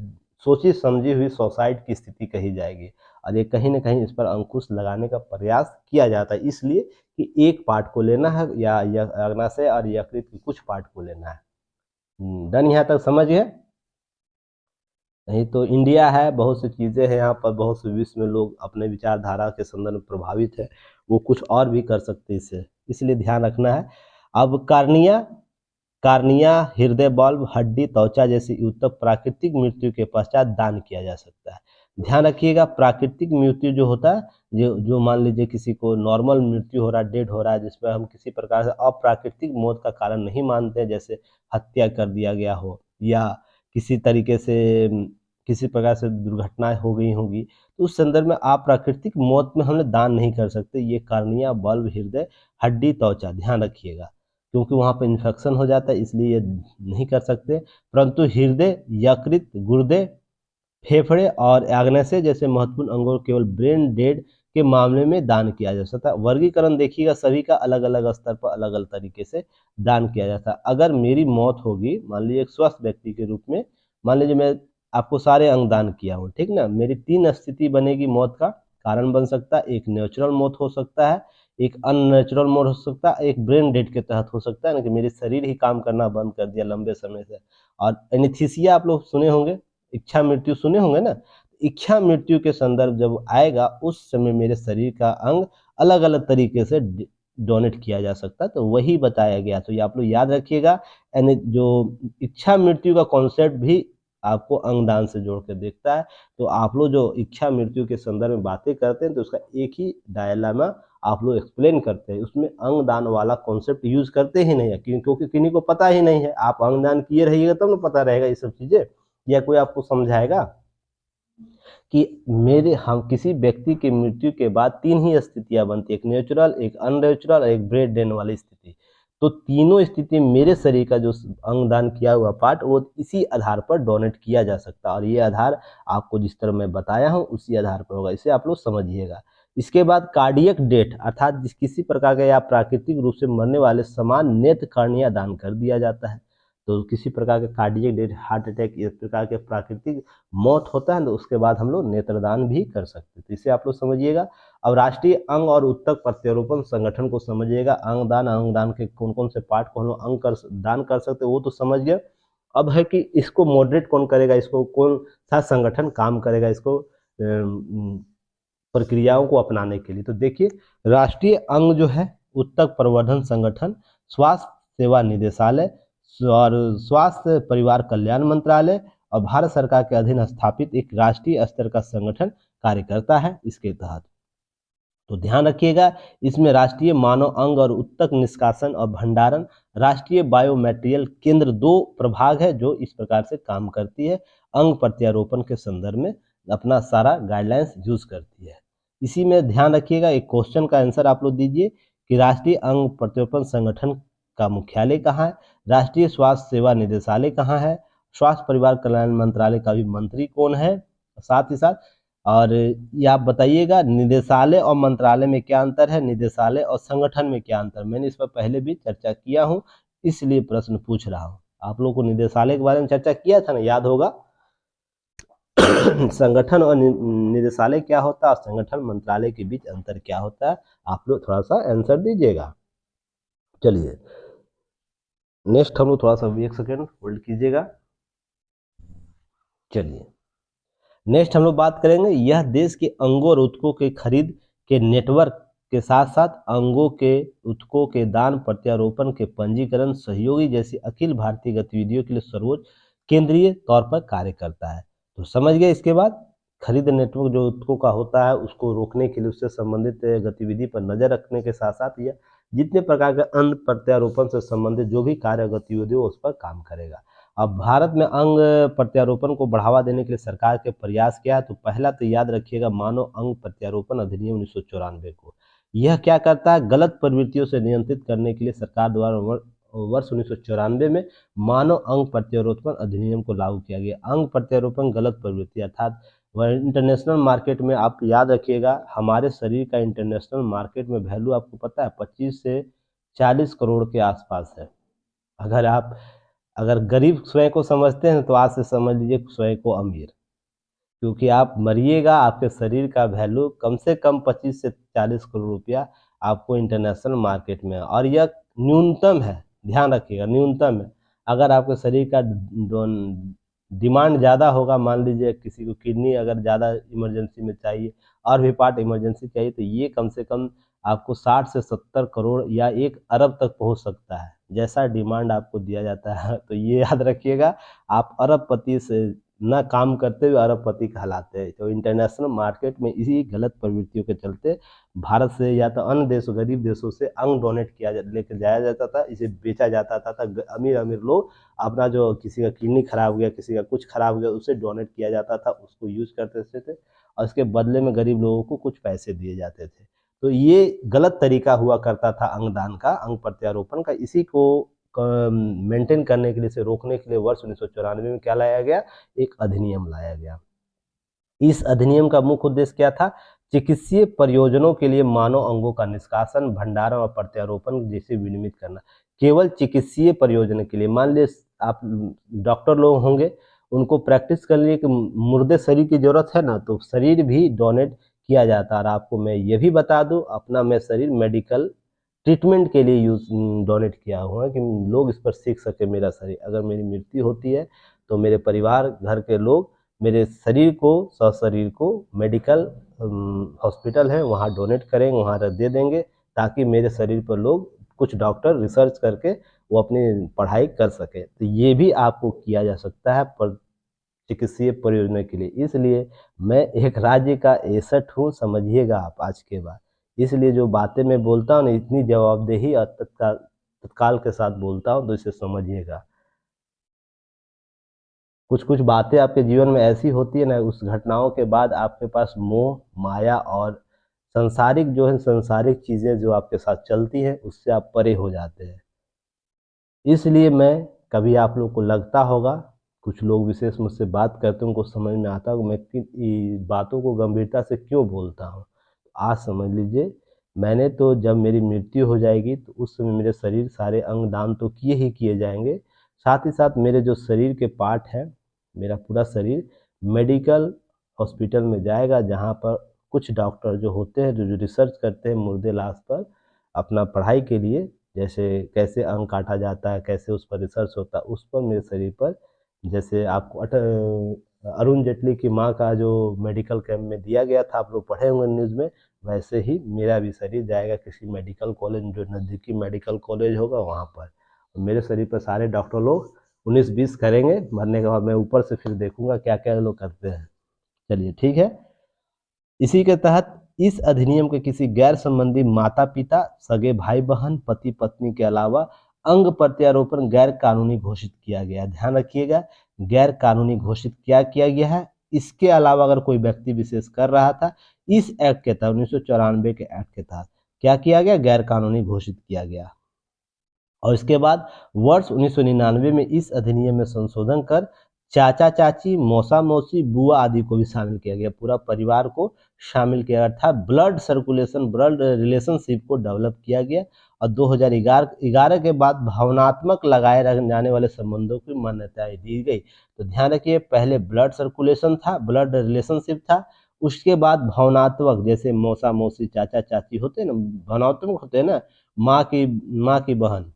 सोची समझी हुई सुसाइड की स्थिति कही जाएगी। और ये कहीं ना कहीं इस पर अंकुश लगाने का प्रयास किया जाता है, इसलिए कि एक पार्ट को लेना है, या अग्नाशय और यकृत के कुछ पार्ट को लेना है। डन, यहाँ तक समझ गए? नहीं तो इंडिया है, बहुत सी चीज़ें हैं यहाँ पर, बहुत से विश्व में लोग अपने विचारधारा के संदर्भ में प्रभावित है, वो कुछ और भी कर सकते हैं इससे, इसलिए ध्यान रखना है। अब कार्निया, हृदय बल्ब, हड्डी, त्वचा जैसी ऊतक प्राकृतिक मृत्यु के पश्चात दान किया जा सकता है। ध्यान रखिएगा, प्राकृतिक मृत्यु जो होता है, जो मान लीजिए किसी को नॉर्मल मृत्यु हो रहा है, डेड हो रहा है, जिसमें हम किसी प्रकार से अप्राकृतिक मौत का कारण नहीं मानते, जैसे हत्या कर दिया गया हो या किसी तरीके से किसी प्रकार से दुर्घटनाएं हो गई होंगी, तो उस संदर्भ में अप्राकृतिक मौत में हम दान नहीं कर सकते। ये कार्निया, बल्ब, हृदय, हड्डी, त्वचा, ध्यान रखिएगा, क्योंकि वहाँ पर इन्फेक्शन हो जाता है, इसलिए ये नहीं कर सकते। परंतु हृदय, यकृत, गुर्दे, फेफड़े और आग्नेय जैसे महत्वपूर्ण अंगों केवल ब्रेन डेड के मामले में दान किया जा सकता है। वर्गीकरण देखिएगा, सभी का अलग अलग स्तर पर अलग अलग तरीके से दान किया जाता है। अगर मेरी मौत होगी, मान लीजिए एक स्वस्थ व्यक्ति के रूप में, मान लीजिए मैं आपको सारे अंग दान किया हूँ, ठीक ना, मेरी 3 स्थिति बनेगी मौत का कारण बन सकता है। एक नेचुरल मौत हो सकता है, एक अननेचुरल मौत हो सकता है, एक ब्रेन डेड के तहत हो सकता है ना, कि मेरे शरीर ही काम करना बंद कर दिया लंबे समय से। और एनेस्थीसिया आप लोग सुने होंगे, इच्छा मृत्यु सुने होंगे ना। इच्छा मृत्यु के संदर्भ जब आएगा, उस समय मेरे शरीर का अंग अलग अलग तरीके से डोनेट किया जा सकता है, तो वही बताया गया। तो ये आप लोग याद रखिएगा, यानी जो इच्छा मृत्यु का कॉन्सेप्ट भी आपको अंगदान से जोड़ के देखता है। तो आप लोग जो इच्छा मृत्यु के संदर्भ में बातें करते हैं, तो उसका एक ही डायलेमा आप लोग एक्सप्लेन करते हैं, उसमें अंगदान वाला कॉन्सेप्ट यूज करते ही नहीं है, क्योंकि किन्हीं को पता ही नहीं है। आप अंगदान किए रहिएगा तब ना पता रहेगा ये सब चीजें, या कोई आपको समझाएगा कि हम किसी व्यक्ति की मृत्यु के बाद 3 ही स्थितियां बनती है, एक नेचुरल, एक अननेचुरल और एक ब्रेन डेड वाली स्थिति। तो तीनों स्थिति मेरे शरीर का जो अंगदान किया हुआ पार्ट, वो इसी आधार पर डोनेट किया जा सकता है, और ये आधार आपको जिस तरह मैं बताया हूँ उसी आधार पर होगा, इसे आप लोग समझिएगा। इसके बाद कार्डियक डेथ, अर्थात किसी प्रकार का या प्राकृतिक रूप से मरने वाले समान नेत्र कार्निया दान कर दिया जाता है। तो किसी प्रकार के कार्डियक डेथ, हार्ट अटैक, इस प्रकार के प्राकृतिक मौत होता है, तो उसके बाद हम लोग नेत्रदान भी कर सकते हैं। तो इसे आप लोग समझिएगा। अब राष्ट्रीय अंग और उत्तक प्रत्यारोपण संगठन को समझिएगा। अंगदान के कौन कौन से पार्ट को हम लोग दान कर सकते हैं, वो तो समझ गए। अब है कि इसको मॉडरेट कौन करेगा, इसको कौन सा संगठन काम करेगा, इसको प्रक्रियाओं को अपनाने के लिए। तो देखिए, राष्ट्रीय अंग जो है, उत्तक प्रवर्धन संगठन, स्वास्थ्य सेवा निदेशालय और स्वास्थ्य परिवार कल्याण मंत्रालय और भारत सरकार के अधीन स्थापित एक राष्ट्रीय स्तर का संगठन कार्य करता है इसके तहत। तो ध्यान रखिएगा, इसमें राष्ट्रीय मानव अंग और उत्तक निष्कासन और भंडारण, राष्ट्रीय बायोमेटेरियल केंद्र 2 प्रभाग है जो इस प्रकार से काम करती है, अंग प्रत्यारोपण के संदर्भ में अपना सारा गाइडलाइंस यूज करती है। इसी में ध्यान रखिएगा, एक क्वेश्चन का आंसर आप लोग दीजिए कि राष्ट्रीय अंग प्रत्यारोपण संगठन का मुख्यालय कहाँ है, राष्ट्रीय स्वास्थ्य सेवा निदेशालय कहाँ है, स्वास्थ्य परिवार कल्याण मंत्रालय का भी मंत्री कौन है, साथ ही साथ और ये आप बताइएगा निदेशालय और मंत्रालय में क्या अंतर है, निदेशालय और संगठन में क्या अंतर। मैंने इस पर पहले भी चर्चा किया हूँ, इसलिए प्रश्न पूछ रहा हूँ। आप लोगों को निदेशालय के बारे में चर्चा किया था ना, याद होगा। संगठन और निदेशालय क्या होता है और संगठन मंत्रालय के बीच अंतर क्या होता है, आप लोग थोड़ा सा आंसर दीजिएगा। चलिए नेक्स्ट हम लोग थोड़ा सा 1 सेकेंड होल्ड कीजिएगा। चलिए नेक्स्ट हम लोग बात करेंगे, यह देश के अंगों और उत्तकों के खरीद के नेटवर्क के साथ साथ अंगों के उत्तकों के दान प्रत्यारोपण के पंजीकरण सहयोगी जैसी अखिल भारतीय गतिविधियों के लिए सर्वोच्च केंद्रीय तौर पर कार्य करता है। तो समझ गए। इसके बाद खरीद नेटवर्क जो उत्तकों का होता है उसको रोकने के लिए उससे संबंधित गतिविधि पर नजर रखने के साथ साथ यह जितने प्रकार के अंग प्रत्यारोपण से संबंधित जो भी कार्य गतिविधि हो उस पर काम करेगा। अब भारत में अंग प्रत्यारोपण को बढ़ावा देने के लिए सरकार के प्रयास क्या है, तो पहला तो याद रखिएगा मानव अंग प्रत्यारोपण अधिनियम 1994 को। यह क्या करता है, गलत प्रवृत्तियों से नियंत्रित करने के लिए सरकार द्वारा वर्ष 1994 में मानव अंग प्रत्यारोपण अधिनियम को लागू किया गया। अंग प्रत्यारोपण गलत प्रवृत्ति अर्थात इंटरनेशनल मार्केट में आप याद रखिएगा, हमारे शरीर का इंटरनेशनल मार्केट में वैल्यू आपको पता है 25 से 40 करोड़ के आसपास है। अगर गरीब स्वयं को समझते हैं तो आज से समझ लीजिए स्वयं को अमीर, क्योंकि आप मरिएगा आपके शरीर का वैल्यू कम से कम 25 से 40 करोड़ रुपया आपको इंटरनेशनल मार्केट में, और यह न्यूनतम है, ध्यान रखिएगा न्यूनतम है। अगर आपके शरीर का डिमांड ज़्यादा होगा, मान लीजिए किसी को किडनी अगर ज़्यादा इमरजेंसी में चाहिए और भी पार्ट इमरजेंसी चाहिए, तो ये कम से कम आपको 60 से 70 करोड़ या 1 अरब तक पहुंच सकता है, जैसा डिमांड आपको दिया जाता है। तो ये याद रखिएगा, आप अरबपति से ना काम करते हुए अरबपति कहलाते हैं। तो इंटरनेशनल मार्केट में इसी गलत प्रवृत्तियों के चलते भारत से या तो अन्य देशों गरीब देशों से अंग डोनेट लेकर जाया जाता था, इसे बेचा जाता था। अमीर अमीर लोग अपना जो किसी का किडनी खराब हो गया, किसी का कुछ खराब हो गया, उसे डोनेट किया जाता था, उसको यूज करते थे और उसके बदले में गरीब लोगों को कुछ पैसे दिए जाते थे। तो ये गलत तरीका हुआ करता था अंगदान का, अंग प्रत्यारोपण का। इसी को मेंटेन करने के लिए, इसे रोकने के लिए वर्ष 1994 में क्या लाया गया, एक अधिनियम लाया गया। इस अधिनियम का मुख्य उद्देश्य क्या था, चिकित्सीय प्रयोजनों के लिए मानव अंगों का निष्कासन, भंडारण और प्रत्यारोपण जैसे विनियमित करना, केवल चिकित्सीय प्रयोजन के लिए। मान लीजिए आप डॉक्टर लोग होंगे, उनको प्रैक्टिस करने के लिए कि मुर्दे शरीर की जरूरत है ना, तो शरीर भी डोनेट किया जाता है। और आपको मैं ये भी बता दूं, अपना मैं शरीर मेडिकल ट्रीटमेंट के लिए डोनेट किया हुआ है कि लोग इस पर सीख सके। मेरा शरीर अगर मेरी मृत्यु होती है तो मेरे परिवार घर के लोग मेरे शरीर को, सशरीर को मेडिकल हॉस्पिटल है वहाँ डोनेट करेंगे, वहाँ दे देंगे, ताकि मेरे शरीर पर लोग कुछ डॉक्टर रिसर्च करके वो अपनी पढ़ाई कर सके। तो ये भी आपको किया जा सकता है पर चिकित्सीय प्रयोजन के लिए। इसलिए मैं एक राज्य का एसेट हूँ, समझिएगा आप आज के बाद। इसलिए जो बातें मैं बोलता हूँ ना, इतनी जवाबदेही और तत्काल के साथ बोलता हूँ, तो इसे समझिएगा। कुछ कुछ बातें आपके जीवन में ऐसी होती है ना, उस घटनाओं के बाद आपके पास मोह माया और संसारिक जो है, संसारिक चीज़ें जो आपके साथ चलती हैं उससे आप परे हो जाते हैं। इसलिए मैं, कभी आप लोग को लगता होगा, कुछ लोग विशेष मुझसे बात करते हैं उनको समझ में आता होगा मैं किन बातों को गंभीरता से क्यों बोलता हूँ। आज समझ लीजिए, मैंने तो जब मेरी मृत्यु हो जाएगी तो उस समय मेरे शरीर सारे अंग दान तो किए ही किए जाएंगे, साथ ही साथ मेरे जो शरीर के पार्ट हैं, मेरा पूरा शरीर मेडिकल हॉस्पिटल में जाएगा, जहाँ पर कुछ डॉक्टर जो होते हैं जो रिसर्च करते हैं मुर्दे लाश पर अपना पढ़ाई के लिए, जैसे कैसे अंग काटा जाता है, कैसे उस पर रिसर्च होता है, उस पर मेरे शरीर पर, जैसे आपको अरुण जेटली की माँ का जो मेडिकल कैंप में दिया गया था, आप लोग पढ़े होंगे न्यूज़ में, वैसे ही मेरा भी शरीर जाएगा किसी मेडिकल कॉलेज, जो नज़दीकी मेडिकल कॉलेज होगा वहाँ पर। मेरे शरीर पर सारे डॉक्टर लोग 19-20 करेंगे, मरने के बाद मैं ऊपर से फिर देखूंगा क्या क्या लोग करते हैं। चलिए ठीक है। इसी के तहत इस अधिनियम के किसी गैर संबंधी माता पिता, सगे भाई बहन, पति पत्नी के अलावा अंग प्रत्यारोपण गैर कानूनी घोषित किया गया। ध्यान रखिएगा, गैर कानूनी घोषित क्या किया गया है। इसके अलावा अगर कोई व्यक्ति विशेष कर रहा था, इस एक्ट के तहत 1994 के एक्ट के तहत क्या किया गया, गैर कानूनी घोषित किया गया। और इसके बाद वर्ष 1999 में इस अधिनियम में संशोधन कर चाचा चाची, मौसा मौसी, बुआ आदि को भी शामिल किया गया। पूरा परिवार को शामिल किया गया था। ब्लड सर्कुलेशन, ब्लड रिलेशनशिप को डेवलप किया गया। और 2011 के बाद भावनात्मक लगाए जाने वाले संबंधों की मान्यता दी गई। तो ध्यान रखिए, पहले ब्लड सर्कुलेशन था, ब्लड रिलेशनशिप था, उसके बाद भावनात्मक, जैसे मौसा मौसी, चाचा चाची होते हैं ना, भावनात्मक होते हैं ना, माँ की बहन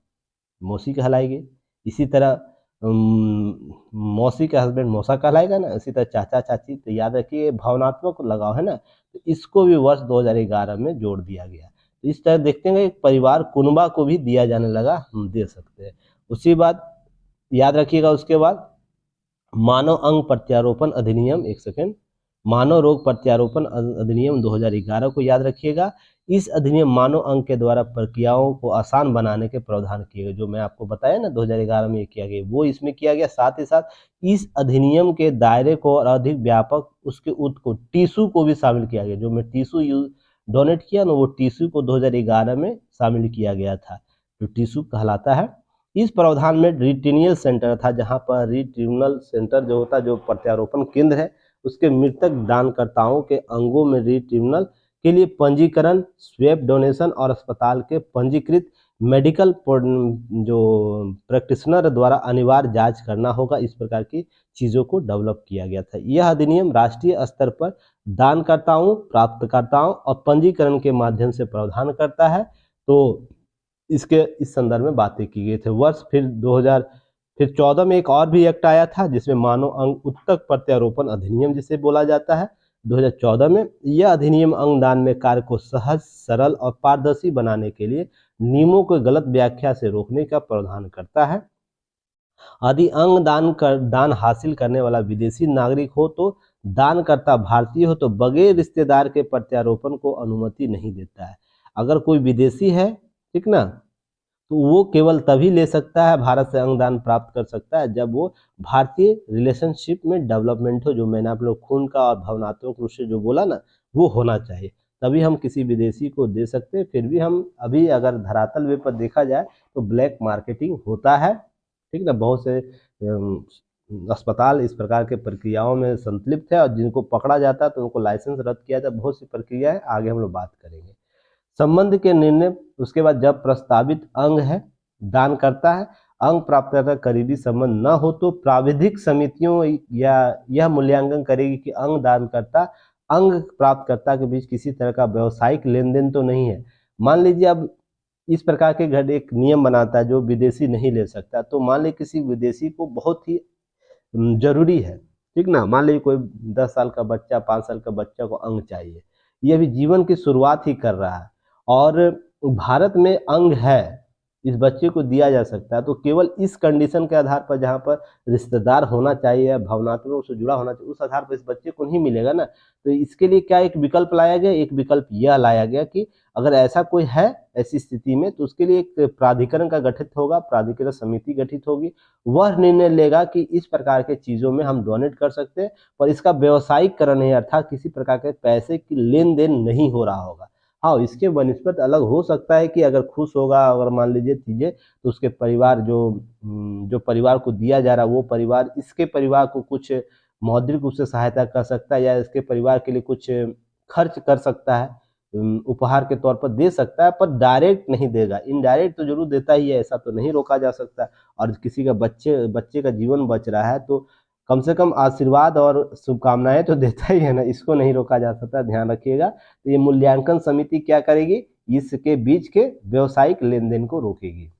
मौसी कहलाएगी। इसी तरह मौसी का हस्बैंड मौसा कहलाएगा ना। इसी तरह चाचा चाची, तो याद रखिए भावनात्मक लगाव है ना, तो इसको भी वर्ष 2011 में जोड़ दिया गया। तो इस तरह देखते हैं एक परिवार कुनबा को भी दिया जाने लगा, हम दे सकते हैं। उसी बात याद रखिएगा, उसके बाद मानव अंग प्रत्यारोपण अधिनियम, एक सेकेंड, मानव रोग प्रत्यारोपण अधिनियम 2011 को याद रखिएगा। इस अधिनियम मानव अंग के द्वारा प्रक्रियाओं को आसान बनाने के प्रावधान किए गए। जो मैं आपको बताया ना 2011 में ये किया गया, वो इसमें किया गया। साथ ही साथ इस अधिनियम के दायरे को और अधिक व्यापक, उसके उत्त को, टीसू को भी शामिल किया गया। जो मैं टीसू डोनेट किया ना, वो टीसू को 2011 में शामिल किया गया था, जो टीसू कहलाता है। इस प्रावधान में रिट्रीनल सेंटर था, जहां पर रिट्रीनल सेंटर जो होता है, जो प्रत्यारोपण केंद्र है, उसके मृतक दानकर्ताओं के अंगों में रिट्रीनल के लिए पंजीकरण, स्वैप डोनेशन और अस्पताल के पंजीकृत मेडिकल जो प्रैक्टिशनर द्वारा अनिवार्य जांच करना होगा। इस प्रकार की चीज़ों को डेवलप किया गया था। यह अधिनियम राष्ट्रीय स्तर पर दानकर्ताओं, प्राप्तकर्ताओं और पंजीकरण के माध्यम से प्रावधान करता है। तो इसके इस संदर्भ में बातें की गई थे। वर्ष फिर 2014 में एक और भी एक्ट आया था, जिसमें मानव अंग उत्तक प्रत्यारोपण अधिनियम जिसे बोला जाता है। 2014 में यह अधिनियम अंगदान में कार्य को सहज, सरल और पारदर्शी बनाने के लिए नियमों को गलत व्याख्या से रोकने का प्रावधान करता है। यदि दान हासिल करने वाला विदेशी नागरिक हो तो दानकर्ता भारतीय हो तो बगैर रिश्तेदार के प्रत्यारोपण को अनुमति नहीं देता है। अगर कोई विदेशी है, ठीक ना, तो वो केवल तभी ले सकता है, भारत से अंगदान प्राप्त कर सकता है, जब वो भारतीय रिलेशनशिप में डेवलपमेंट हो। जो मैंने आप लोग खून का और भावनात्मक रूप से जो बोला ना, वो होना चाहिए, तभी हम किसी विदेशी को दे सकते हैं। फिर भी हम अभी अगर धरातल वे पर देखा जाए तो ब्लैक मार्केटिंग होता है, ठीक ना। बहुत से अस्पताल इस प्रकार के प्रक्रियाओं में संतलिप्त है, और जिनको पकड़ा जाता है तो उनको लाइसेंस रद्द किया जाता है। बहुत सी प्रक्रियाएं आगे हम लोग बात करेंगे। संबंध के निर्णय, उसके बाद जब प्रस्तावित अंग है दान करता है, अंग प्राप्तकर्ता करीबी संबंध न हो तो प्राविधिक समितियों या यह मूल्यांकन करेगी कि अंग दानकर्ता अंग प्राप्तकर्ता के बीच किसी तरह का व्यवसायिक लेन देन तो नहीं है। मान लीजिए अब इस प्रकार के घर एक नियम बनाता है जो विदेशी नहीं ले सकता, तो मान लीजिए किसी विदेशी को बहुत ही जरूरी है, ठीक ना, मान लीजिए कोई 10 साल का बच्चा, 5 साल का बच्चा को अंग चाहिए, ये अभी जीवन की शुरुआत ही कर रहा है और भारत में अंग है, इस बच्चे को दिया जा सकता है। तो केवल इस कंडीशन के आधार पर, जहाँ पर रिश्तेदार होना चाहिए, भावनात्मक से जुड़ा होना चाहिए, उस आधार पर इस बच्चे को नहीं मिलेगा ना। तो इसके लिए क्या एक विकल्प लाया गया, एक विकल्प यह लाया गया कि अगर ऐसा कोई है ऐसी स्थिति में, तो उसके लिए एक प्राधिकरण का गठित होगा, प्राधिकरण समिति गठित होगी। वह निर्णय लेगा कि इस प्रकार के चीज़ों में हम डोनेट कर सकते हैं, पर इसका व्यवसायिकरण नहीं, अर्थात किसी प्रकार के पैसे की लेन देन नहीं हो रहा होगा। हाँ, इसके बनिस्बत अलग हो सकता है कि अगर खुश होगा, अगर मान लीजिए चीज़ें, तो उसके परिवार जो परिवार को दिया जा रहा है, वो परिवार इसके परिवार को कुछ मौद्रिक रूप से सहायता कर सकता है, या इसके परिवार के लिए कुछ खर्च कर सकता है, उपहार के तौर पर दे सकता है, पर डायरेक्ट नहीं देगा। इनडायरेक्ट तो जरूर देता ही है, ऐसा तो नहीं रोका जा सकता। और किसी का बच्चे का जीवन बच रहा है, तो कम से कम आशीर्वाद और शुभकामनाएं तो देता ही है ना, इसको नहीं रोका जा सकता, ध्यान रखिएगा। तो ये मूल्यांकन समिति क्या करेगी, इसके बीच के व्यावसायिक लेन देन को रोकेगी।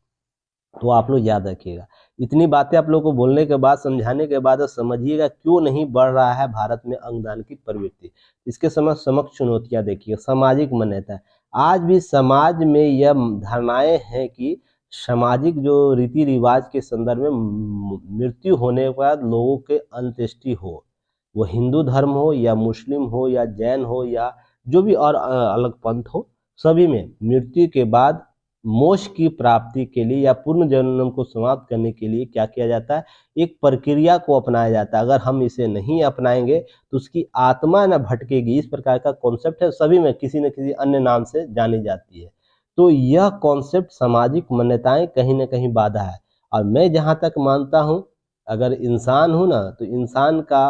तो आप लोग याद रखिएगा। इतनी बातें आप लोगों को बोलने के बाद, समझाने के बाद, समझिएगा क्यों नहीं बढ़ रहा है भारत में अंगदान की प्रवृत्ति। इसके समक्ष चुनौतियां देखिए। सामाजिक मान्यता, आज भी समाज में यह धारणाएं हैं कि सामाजिक जो रीति रिवाज के संदर्भ में मृत्यु होने के बाद लोगों के अंत्येष्टि हो, वो हिंदू धर्म हो या मुस्लिम हो या जैन हो या जो भी और अलग पंथ हो, सभी में मृत्यु के बाद मोक्ष की प्राप्ति के लिए या पूर्ण जन्म को समाप्त करने के लिए क्या किया जाता है, एक प्रक्रिया को अपनाया जाता है। अगर हम इसे नहीं अपनाएंगे तो उसकी आत्मा न भटकेगी, इस प्रकार का कॉन्सेप्ट है, सभी में किसी न किसी अन्य नाम से जानी जाती है। तो यह कॉन्सेप्ट सामाजिक मान्यताएं कहीं ना कहीं बाधा है। और मैं जहाँ तक मानता हूँ, अगर इंसान हूँ ना, तो इंसान का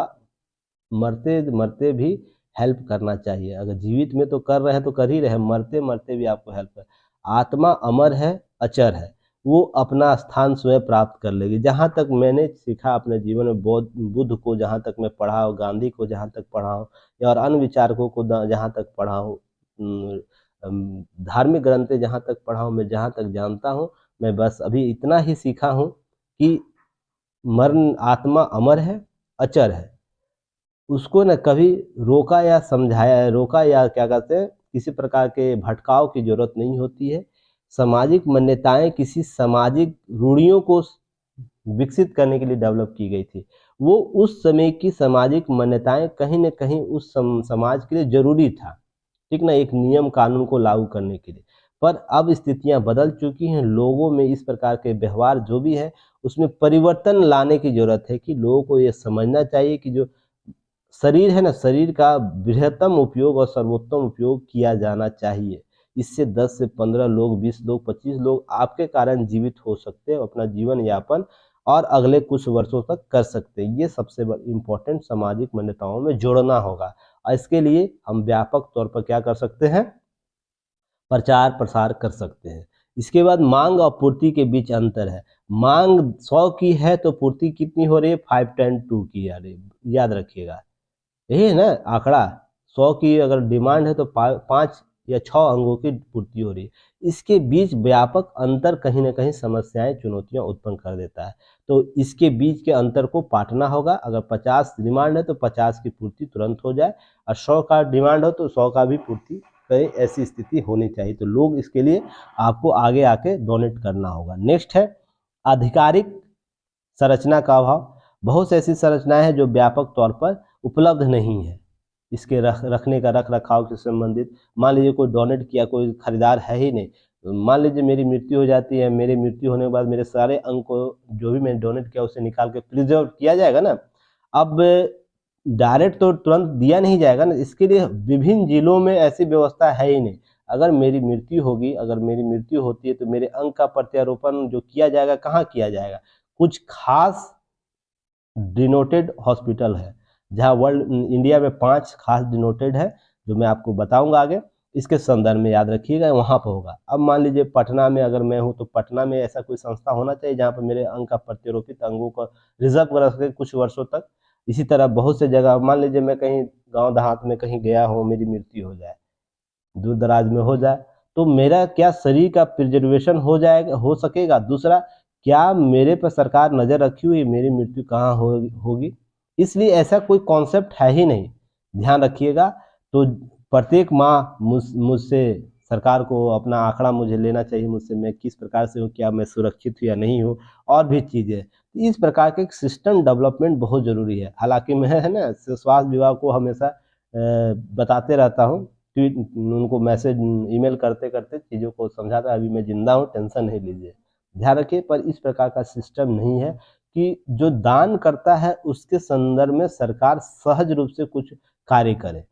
मरते मरते भी हेल्प करना चाहिए। अगर जीवित में तो कर रहे हैं तो कर ही रहे हैं, मरते मरते भी आपको हेल्प कर। आत्मा अमर है, अचर है, वो अपना स्थान स्वयं प्राप्त कर लेगी। जहाँ तक मैंने सीखा अपने जीवन में, बुद्ध को जहाँ तक मैं पढ़ा हूँ, गांधी को जहाँ तक पढ़ा हूँ, या और अन्य विचारकों को जहाँ तक पढ़ा हूँ, धार्मिक ग्रंथें जहाँ तक पढ़ा हूँ, मैं जहाँ तक जानता हूँ, मैं बस अभी इतना ही सीखा हूँ कि मरण, आत्मा अमर है, अचर है। उसको न कभी रोका या समझाया, रोका या क्या कहते हैं, किसी प्रकार के भटकाव की जरूरत नहीं होती है। सामाजिक मान्यताएं किसी सामाजिक रूढ़ियों को विकसित करने के लिए डेवलप की गई थी। वो उस समय की सामाजिक मान्यताएं कहीं न कहीं उस समाज के लिए जरूरी था, ठीक ना, एक नियम कानून को लागू करने के लिए। पर अब स्थितियां बदल चुकी हैं, लोगों में इस प्रकार के व्यवहार जो भी है उसमें परिवर्तन लाने की जरूरत है। कि लोगों को ये समझना चाहिए कि जो शरीर है ना, शरीर का बृहत्तम उपयोग और सर्वोत्तम उपयोग किया जाना चाहिए। इससे 10 से 15 लोग, 20 लोग, 25 लोग आपके कारण जीवित हो सकते हैं, अपना जीवन यापन और अगले कुछ वर्षों तक कर सकते हैं। ये सबसे इम्पोर्टेंट सामाजिक मान्यताओं में जोड़ना होगा। और इसके लिए हम व्यापक तौर पर क्या कर सकते हैं, प्रचार प्रसार कर सकते हैं। इसके बाद मांग और पूर्ति के बीच अंतर है। मांग 100 की है तो पूर्ति कितनी हो रही है, 5, 10, 2 की। याद रखिएगा, यही है ना आंकड़ा। 100 की अगर डिमांड है तो 5 या 6 अंगों की पूर्ति हो रही है। इसके बीच व्यापक अंतर कहीं ना कहीं समस्याएं, चुनौतियां उत्पन्न कर देता है। तो इसके बीच के अंतर को पाटना होगा। अगर 50 डिमांड है तो 50 की पूर्ति तुरंत हो जाए, और 100 का डिमांड हो तो 100 का भी पूर्ति करे, ऐसी स्थिति होनी चाहिए। तो लोग इसके लिए आपको आगे आके डोनेट करना होगा। नेक्स्ट है आधिकारिक संरचना का अभाव। बहुत सी ऐसी संरचनाएं हैं जो व्यापक तौर पर उपलब्ध नहीं है। इसके रखने का, रख रखाव से संबंधित, मान लीजिए कोई डोनेट किया, कोई खरीदार है ही नहीं, मान लीजिए मेरी मृत्यु हो जाती है, मेरी मृत्यु होने के बाद मेरे सारे अंग को, जो भी मैंने डोनेट किया उसे निकाल के प्रिजर्व किया जाएगा ना। अब डायरेक्ट तो तुरंत दिया नहीं जाएगा ना, इसके लिए विभिन्न जिलों में ऐसी व्यवस्था है ही नहीं। अगर मेरी मृत्यु होगी, अगर मेरी मृत्यु होती है तो मेरे अंग का प्रत्यारोपण जो किया जाएगा, कहाँ किया जाएगा, कुछ खास डिनोटेड हॉस्पिटल है, जहाँ वर्ल्ड इंडिया में 5 खास डिनोटेड है, जो मैं आपको बताऊंगा आगे। इसके संदर्भ में याद रखिएगा, वहाँ पर होगा। अब मान लीजिए पटना में अगर मैं हूँ, तो पटना में ऐसा कोई संस्था होना चाहिए जहाँ पर मेरे अंग का प्रत्यारोपित अंगों को रिजर्व कर सके कुछ वर्षों तक। इसी तरह बहुत से जगह, मान लीजिए मैं कहीं गांव देहात में कहीं गया हूँ, मेरी मृत्यु हो जाए, दूर दराज में हो जाए, तो मेरा क्या शरीर का प्रिजर्वेशन हो जाएगा, हो सकेगा? दूसरा, क्या मेरे पर सरकार नज़र रखी हुई मेरी मृत्यु कहाँ होगी? इसलिए ऐसा कोई कॉन्सेप्ट है ही नहीं, ध्यान रखिएगा। तो प्रत्येक माह मुझसे सरकार को अपना आंकड़ा मुझे लेना चाहिए, मुझसे मैं किस प्रकार से हूँ, क्या मैं सुरक्षित हूँ या नहीं हूँ, और भी चीज़ें। इस प्रकार के सिस्टम डेवलपमेंट बहुत ज़रूरी है। हालांकि मैं है ना स्वास्थ्य विभाग को हमेशा बताते रहता हूँ, ट्वीट, उनको मैसेज, ईमेल करते करते चीज़ों को समझाता। अभी मैं जिंदा हूँ, टेंशन नहीं लीजिए, ध्यान रखिए। पर इस प्रकार का सिस्टम नहीं है कि जो दान करता है उसके संदर्भ में सरकार सहज रूप से कुछ कार्य करे,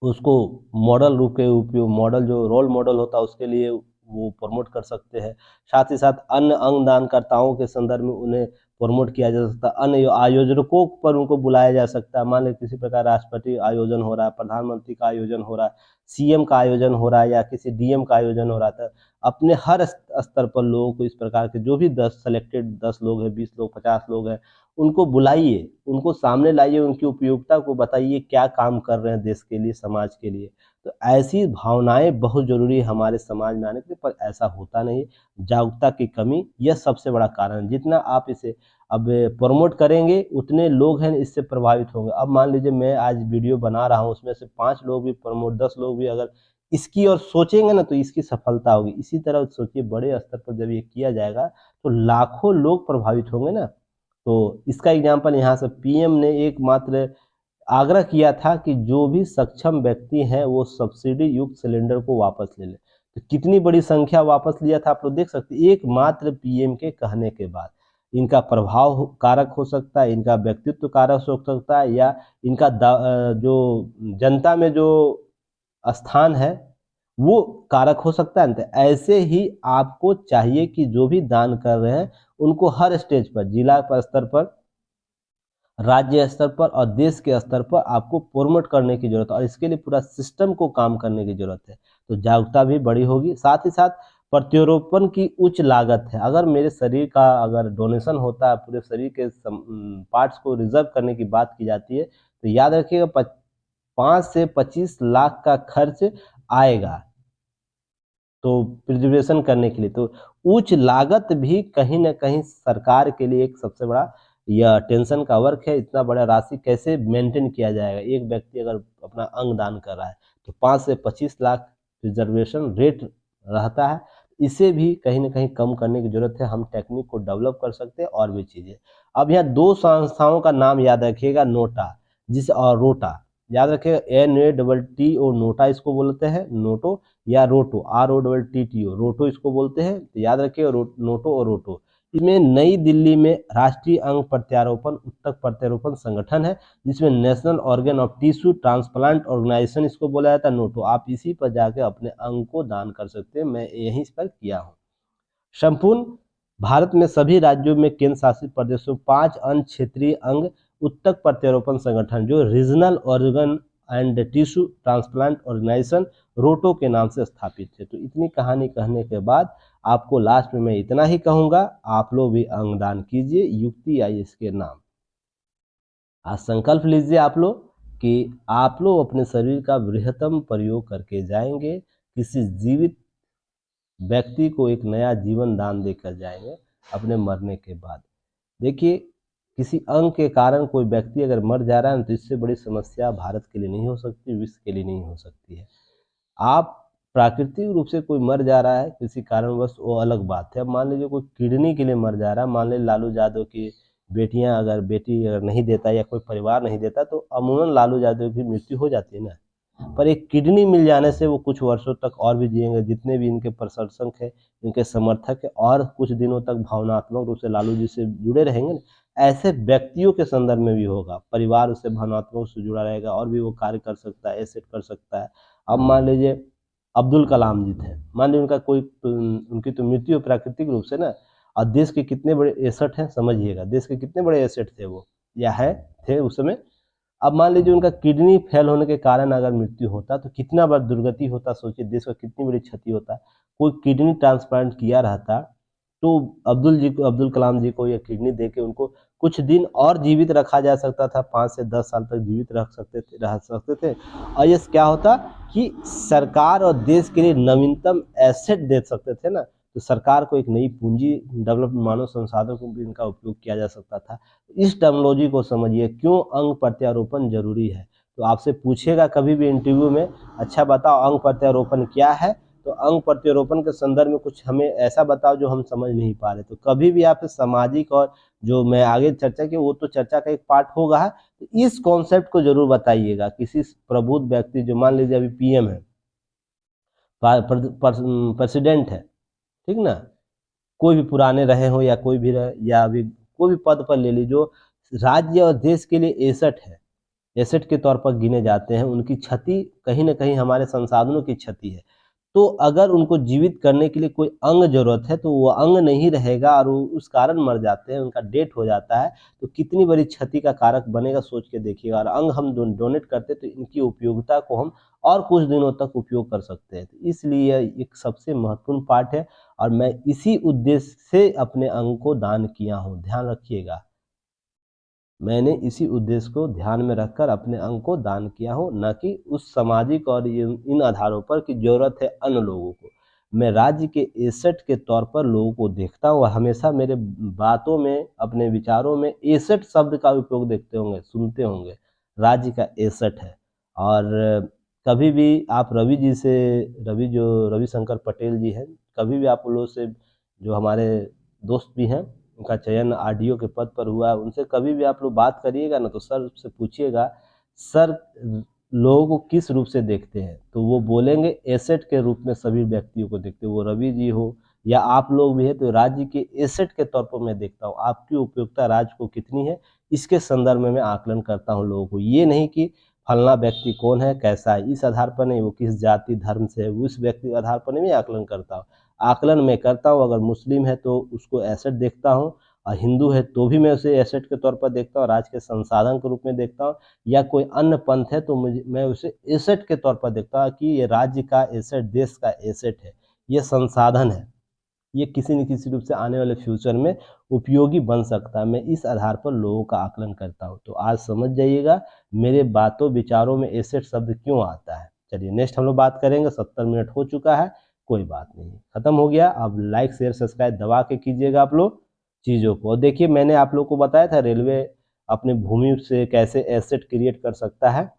उसको मॉडल रूप के उपयोग, मॉडल जो रोल मॉडल होता है उसके लिए वो प्रमोट कर सकते हैं। साथ ही साथ अन्य अंग दानकर्ताओं के संदर्भ में उन्हें प्रमोट किया जा सकता है, अन्य आयोजकों पर उनको बुलाया जा सकता है। मान लीजिए किसी प्रकार राष्ट्रपति आयोजन हो रहा है, प्रधानमंत्री का आयोजन हो रहा है, सीएम का आयोजन हो रहा है, या किसी डीएम का आयोजन हो रहा था, अपने हर स्तर पर लोगों को इस प्रकार के, जो भी 10 सेलेक्टेड 10 लोग हैं, 20 लोग, 50 लोग हैं, उनको बुलाइए, उनको सामने लाइए, उनकी उपयोगिता को बताइए, क्या काम कर रहे हैं देश के लिए, समाज के लिए। तो ऐसी भावनाएं बहुत जरूरी है हमारे समाज में आने के लिए, पर ऐसा होता नहीं। जागरूकता की कमी यह सबसे बड़ा कारण है। जितना आप इसे अब प्रमोट करेंगे उतने लोग हैं इससे प्रभावित होंगे। अब मान लीजिए मैं आज वीडियो बना रहा हूँ, उसमें से 5 लोग भी प्रमोट, 10 लोग भी अगर इसकी और सोचेंगे ना, तो इसकी सफलता होगी। इसी तरह सोचिए, बड़े स्तर पर जब ये किया जाएगा तो लाखों लोग प्रभावित होंगे ना। तो इसका एग्जाम्पल यहाँ से पीएम ने एकमात्र आग्रह किया था कि जो भी सक्षम व्यक्ति हैं वो सब्सिडी युक्त सिलेंडर को वापस ले लें। तो कितनी बड़ी संख्या वापस लिया था आप लोग देख सकते हैं, एकमात्र पीएम के कहने के बाद। इनका प्रभाव कारक हो सकता है, इनका व्यक्तित्व कारक हो सकता है, या इनका जो जनता में जो स्थान है वो कारक हो सकता है। तो ऐसे ही आपको चाहिए कि जो भी दान कर रहे हैं उनको हर स्टेज पर, जिला स्तर पर, राज्य स्तर पर और देश के स्तर पर आपको प्रमोट करने की जरूरत है, और इसके लिए पूरा सिस्टम को काम करने की जरूरत है। तो जागरूकता भी बड़ी होगी। साथ ही साथ प्रत्यारोपण की उच्च लागत है। अगर मेरे शरीर का अगर डोनेशन होता है, पूरे शरीर के पार्ट्स को रिजर्व करने की बात की जाती है, तो याद रखिएगा 5 से 25 लाख का खर्च आएगा तो प्रिजर्वेशन करने के लिए। तो उच्च लागत भी कहीं ना कहीं सरकार के लिए एक सबसे बड़ा यह टेंशन का वर्क है। इतना बड़ा राशि कैसे मेंटेन किया जाएगा? एक व्यक्ति अगर अपना अंग दान कर रहा है तो 5 से 25 लाख प्रिजर्वेशन रेट रहता है। इसे भी कहीं ना कहीं कम करने की जरूरत है। हम टेक्निक को डेवलप कर सकते हैं और भी चीज़ें। अब यहाँ दो संस्थाओं का नाम याद रखिएगा, नोटा जिस और रोटा। याद रखिएगा, NATTO नोटा इसको बोलते हैं, नोटो, या रोटो, ROTTO रोटो इसको बोलते हैं। तो याद रखिए नोटो और रोटो। इसमें नई दिल्ली में राष्ट्रीय अंग प्रत्यारोपण उत्तक प्रत्यारोपण संगठन है, जिसमें national organ of tissue transplant organisation इसको बोला जाता है, नोटो। आप इसी पर जाकर अपने अंग को दान कर सकते हैं। मैं यहीं पर किया हूँ। संपूर्ण भारत में सभी राज्यों में केंद्र शासित प्रदेशों 5 अन्य क्षेत्रीय अंग उत्तक प्रत्यारोपण संगठन जो regional organ and tissue transplant organisation ROTTO के नाम से स्थापित है। तो इतनी कहानी कहने के बाद आपको लास्ट में मैं इतना ही कहूँगा, आप लोग भी अंगदान कीजिए, युक्ति आई इसके नाम। आज संकल्प लीजिए आप लोग कि आप लोग अपने शरीर का बृहत्तम प्रयोग करके जाएंगे, किसी जीवित व्यक्ति को एक नया जीवन दान देकर जाएंगे अपने मरने के बाद। देखिए, किसी अंग के कारण कोई व्यक्ति अगर मर जा रहा है तो इससे बड़ी समस्या भारत के लिए नहीं हो सकती, विश्व के लिए नहीं हो सकती है। आप प्राकृतिक रूप से कोई मर जा रहा है किसी कारणवश, वो अलग बात है। अब मान लीजिए कोई किडनी के लिए मर जा रहा है, मान लीजिए लालू यादव की बेटियां अगर बेटी अगर नहीं देता या कोई परिवार नहीं देता तो अमूमन लालू यादव की मृत्यु हो जाती है ना। पर एक किडनी मिल जाने से वो कुछ वर्षों तक और भी जिएंगे। जितने भी इनके प्रशंसक हैं, इनके समर्थक हैं, और कुछ दिनों तक भावनात्मक रूप से लालू जी से जुड़े रहेंगे ना। ऐसे व्यक्तियों के संदर्भ में भी होगा, परिवार उससे भावनात्मक रूप से जुड़ा रहेगा और भी वो कार्य कर सकता है, एसेट कर सकता है। अब मान लीजिए अब्दुल कलाम जी थे, मान लीजिए उनका कोई उनकी तो मृत्यु प्राकृतिक रूप से ना, और देश के कितने बड़े एसेट हैं समझिएगा, देश के कितने बड़े एसेट थे वो, या है थे उस समय। अब मान लीजिए उनका किडनी फेल होने के कारण अगर मृत्यु होता तो कितना बड़ा दुर्गति होता, सोचिए देश का कितनी बड़ी क्षति होता। कोई किडनी ट्रांसप्लांट किया रहता तो अब्दुल कलाम जी को यह किडनी दे के उनको कुछ दिन और जीवित रखा जा सकता था, 5 से 10 साल तक जीवित रह सकते थे। और ये क्या होता कि सरकार और देश के लिए नवीनतम एसेट दे सकते थे ना। तो सरकार को एक नई पूंजी डेवलप, मानव संसाधन को भी इनका उपयोग किया जा सकता था। इस टर्मिनोलॉजी को समझिए, क्यों अंग प्रत्यारोपण जरूरी है। तो आपसे पूछेगा कभी भी इंटरव्यू में, अच्छा बताओ अंग प्रत्यारोपण क्या है, तो अंग प्रत्यारोपण के संदर्भ में कुछ हमें ऐसा बताओ जो हम समझ नहीं पा रहे। तो कभी भी आप सामाजिक और जो मैं आगे चर्चा की वो तो चर्चा का एक पार्ट होगा, तो इस कॉन्सेप्ट को जरूर बताइएगा। किसी प्रबुद्ध व्यक्ति जो मान लीजिए अभी पीएम है, प्रेसिडेंट है, ठीक ना, कोई भी पुराने रहे हो या कोई भी रहे, या अभी कोई भी पद पर ले लीजिए, जो राज्य और देश के लिए एसेट है, एसेट के तौर पर गिने जाते हैं, उनकी क्षति कहीं ना कहीं हमारे संसाधनों की क्षति है। तो अगर उनको जीवित करने के लिए कोई अंग जरूरत है तो वो अंग नहीं रहेगा और वो उस कारण मर जाते हैं, उनका डेथ हो जाता है, तो कितनी बड़ी क्षति का कारक बनेगा सोच के देखिएगा। और अंग हम डोनेट करते तो इनकी उपयोगिता को हम और कुछ दिनों तक उपयोग कर सकते हैं। तो इसलिए एक सबसे महत्वपूर्ण पार्ट है, और मैं इसी उद्देश्य से अपने अंग को दान किया हूँ, ध्यान रखिएगा। मैंने इसी उद्देश्य को ध्यान में रखकर अपने अंग को दान किया हूँ, न कि उस सामाजिक और इन आधारों पर कि जरूरत है अन्य लोगों को। मैं राज्य के एसेट के तौर पर लोगों को देखता हूँ। हमेशा मेरे बातों में, अपने विचारों में एसेट शब्द का उपयोग देखते होंगे, सुनते होंगे। राज्य का एसेट है। और कभी भी आप रविशंकर पटेल जी हैं, कभी भी आप लोगों से, जो हमारे दोस्त भी हैं, उनका चयन आरडीओ के पद पर हुआ है, उनसे कभी भी आप लोग बात करिएगा ना तो सर से पूछिएगा, सर लोगों को किस रूप से देखते हैं, तो वो बोलेंगे एसेट के रूप में सभी व्यक्तियों को देखते हैं। वो रवि जी हो या आप लोग भी है, तो राज्य के एसेट के तौर पर मैं देखता हूँ आपकी उपयोगिता राज्य को कितनी है, इसके संदर्भ में मैं आकलन करता हूँ लोगों को। ये नहीं कि फलना व्यक्ति कौन है, कैसा है, इस आधार पर नहीं, वो किस जाति धर्म से है, उस व्यक्ति के आधार पर नहीं मैं आकलन करता हूँ। आकलन मैं करता हूँ अगर मुस्लिम है तो उसको एसेट देखता हूँ, और हिंदू है तो भी मैं उसे एसेट के तौर पर देखता हूँ, राज्य के संसाधन के रूप में देखता हूँ, या कोई अन्य पंथ है तो मैं उसे एसेट के तौर पर देखता हूँ कि ये राज्य का एसेट, देश का एसेट है, ये संसाधन है, ये किसी न किसी रूप से आने वाले फ्यूचर में उपयोगी बन सकता है। मैं इस आधार पर लोगों का आकलन करता हूँ। तो आज समझ जाइएगा मेरे बातों विचारों में एसेट शब्द क्यों आता है। चलिए नेक्स्ट हम लोग बात करेंगे। 70 मिनट हो चुका है, कोई बात नहीं, खत्म हो गया। अब लाइक शेयर सब्सक्राइब दबा के कीजिएगा आप लोग चीज़ों को। और देखिए मैंने आप लोग को बताया था रेलवे अपने भूमि से कैसे एसेट क्रिएट कर सकता है,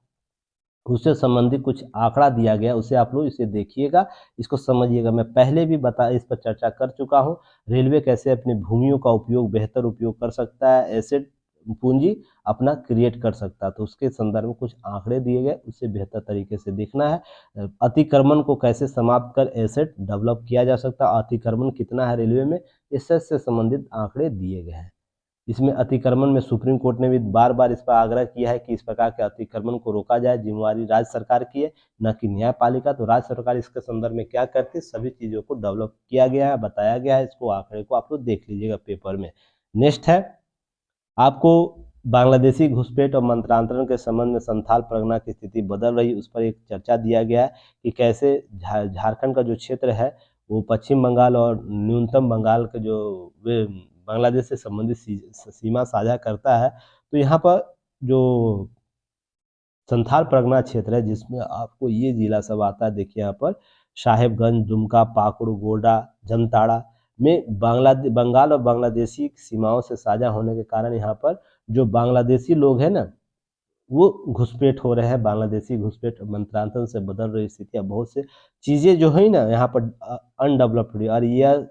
उससे संबंधित कुछ आंकड़ा दिया गया, उसे आप लोग इसे देखिएगा, इसको समझिएगा। मैं पहले भी इस पर चर्चा कर चुका हूँ। रेलवे कैसे अपनी भूमियों का उपयोग, बेहतर उपयोग कर सकता है, एसेट पूंजी अपना क्रिएट कर सकता है। तो उसके संदर्भ में कुछ आंकड़े दिए गए, उसे बेहतर तरीके से देखना है। अतिक्रमण को कैसे समाप्त कर एसेट डेवलप किया जा सकता है, अतिक्रमण कितना है रेलवे में, एसेट से संबंधित आंकड़े दिए गए हैं। इसमें अतिक्रमण में सुप्रीम कोर्ट ने भी बार बार इस पर आग्रह किया है कि इस प्रकार के अतिक्रमण को रोका जाए, जिम्मेवारी राज्य सरकार की है, न कि न्यायपालिका। तो राज्य सरकार इसके संदर्भ में क्या करती है, सभी चीज़ों को डेवलप किया गया है, बताया गया है। इसको आंकड़े को आप लोग देख लीजिएगा पेपर में। नेक्स्ट है आपको बांग्लादेशी घुसपैठ और मंत्रांतरण के संबंध में संथाल परगना की स्थिति बदल रही, उस पर एक चर्चा दिया गया है कि कैसे झारखंड का जो क्षेत्र है वो पश्चिम बंगाल और न्यूनतम बंगाल के जो वे बांग्लादेश से संबंधित सीमा साझा करता है। तो यहाँ पर जो संथाल परगना क्षेत्र है जिसमें आपको ये जिला सब आता है, देखिए यहाँ पर साहेबगंज, दुमका, पाकुड़, गोड्डा, जमताड़ा में बंगाल और बांग्लादेशी सीमाओं से साझा होने के कारण यहाँ पर जो बांग्लादेशी लोग हैं ना, वो घुसपैठ हो रहे हैं। बांग्लादेशी घुसपैठ मंत्रांतरण से बदल रही स्थितियाँ, बहुत से चीज़ें जो है ना यहाँ पर अनडेवलप्ड है। और यह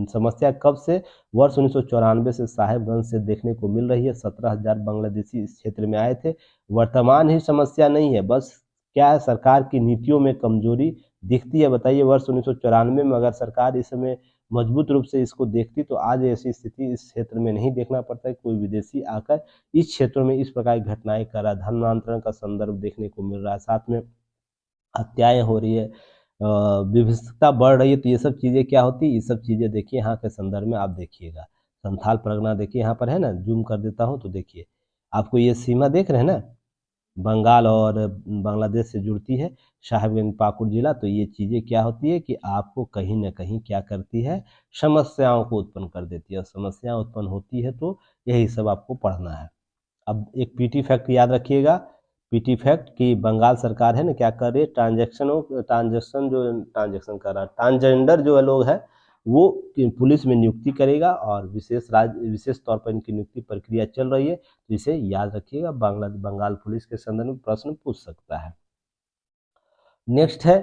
समस्या कब से, वर्ष 1994 से साहेबगंज से देखने को मिल रही है। 17,000 बांग्लादेशी इस क्षेत्र में आए थे। वर्तमान ही समस्या नहीं है, बस क्या है, सरकार की नीतियों में कमजोरी दिखती है। बताइए वर्ष 1994 में अगर सरकार इस समय मजबूत रूप से इसको देखती तो आज ऐसी स्थिति इस क्षेत्र में नहीं देखना पड़ता है। कोई विदेशी आकर इस क्षेत्रों में इस प्रकार की घटनाएं कर रहा है। धर्मांतरण का संदर्भ देखने को मिल रहा है, साथ में हत्याएं हो रही है, विभिन्नता बढ़ रही है। तो ये सब चीज़ें क्या होती है, ये सब चीज़ें देखिए यहाँ के संदर्भ में आप देखिएगा। संथाल परगना देखिए यहाँ पर है ना, जूम कर देता हूँ तो देखिए आपको ये सीमा देख रहे हैं ना, बंगाल और बांग्लादेश से जुड़ती है, साहेबगंज पाकुड़ जिला। तो ये चीज़ें क्या होती है कि आपको कहीं न कहीं क्या करती है, समस्याओं को उत्पन्न कर देती है। और समस्या उत्पन्न होती है तो यही सब आपको पढ़ना है। अब एक पीटी फैक्ट याद रखिएगा, पीटी फैक्ट कि बंगाल सरकार है ना क्या कर रही है, ट्रांजेक्शन कर रहा है, ट्रांसजेंडर जो है लोग हैं वो पुलिस में नियुक्ति करेगा, और विशेष तौर पर इनकी नियुक्ति प्रक्रिया चल रही है। तो इसे याद रखिएगा, बंगाल पुलिस के संदर्भ में प्रश्न पूछ सकता है। नेक्स्ट है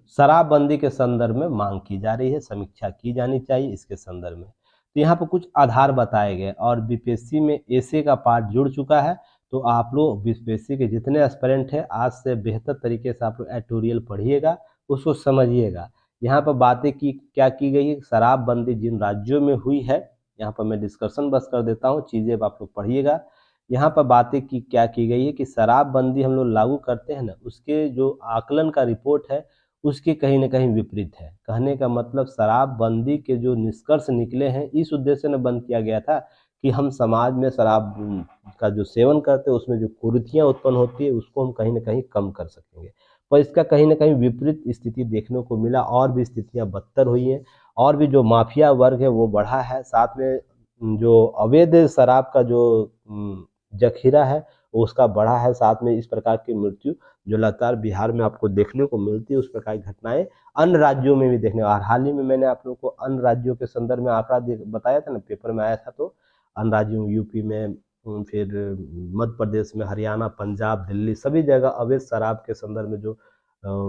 शराबबंदी के संदर्भ में मांग की जा रही है, समीक्षा की जानी चाहिए इसके संदर्भ में। तो यहाँ पर कुछ आधार बताए गए, और बीपीएससी में एसे का पार्ट जुड़ चुका है। तो आप लोग बीपीएससी के जितने एस्पिरेंट हैं आज से बेहतर तरीके से आप लोग एडिटोरियल पढ़िएगा, उसको समझिएगा। यहाँ पर बातें क्या की गई है, शराबबंदी जिन राज्यों में हुई है, यहाँ पर मैं डिस्कशन बस कर देता हूँ, चीज़ें आप लोग पढ़िएगा। यहाँ पर बातें क्या की गई है कि शराबबंदी हम लोग लागू करते हैं ना, उसके जो आकलन का रिपोर्ट है उसके कहीं ना कहीं विपरीत है। कहने का मतलब शराबबंदी के जो निष्कर्ष निकले हैं इस उद्देश्य से बंद किया गया था कि हम समाज में शराब का जो सेवन करते हैं उसमें जो कुरीतियाँ उत्पन्न होती है उसको हम कहीं ना कहीं कम कर सकेंगे। पर इसका कहीं ना कहीं विपरीत स्थिति देखने को मिला, और भी स्थितियाँ बदतर हुई हैं, और भी जो माफिया वर्ग है वो बढ़ा है। साथ में जो अवैध शराब का जो जखीरा है उसका बढ़ा है। साथ में इस प्रकार की मृत्यु जो लगातार बिहार में आपको देखने को मिलती है, उस प्रकार की घटनाएं अन्य राज्यों में भी देखने। और हाल ही में मैंने आप लोगों को अन्य राज्यों के संदर्भ में आंकड़ा बताया था ना, पेपर में आया था। तो अन्य राज्यों यूपी में, फिर मध्य प्रदेश में, हरियाणा, पंजाब, दिल्ली, सभी जगह अवैध शराब के संदर्भ में जो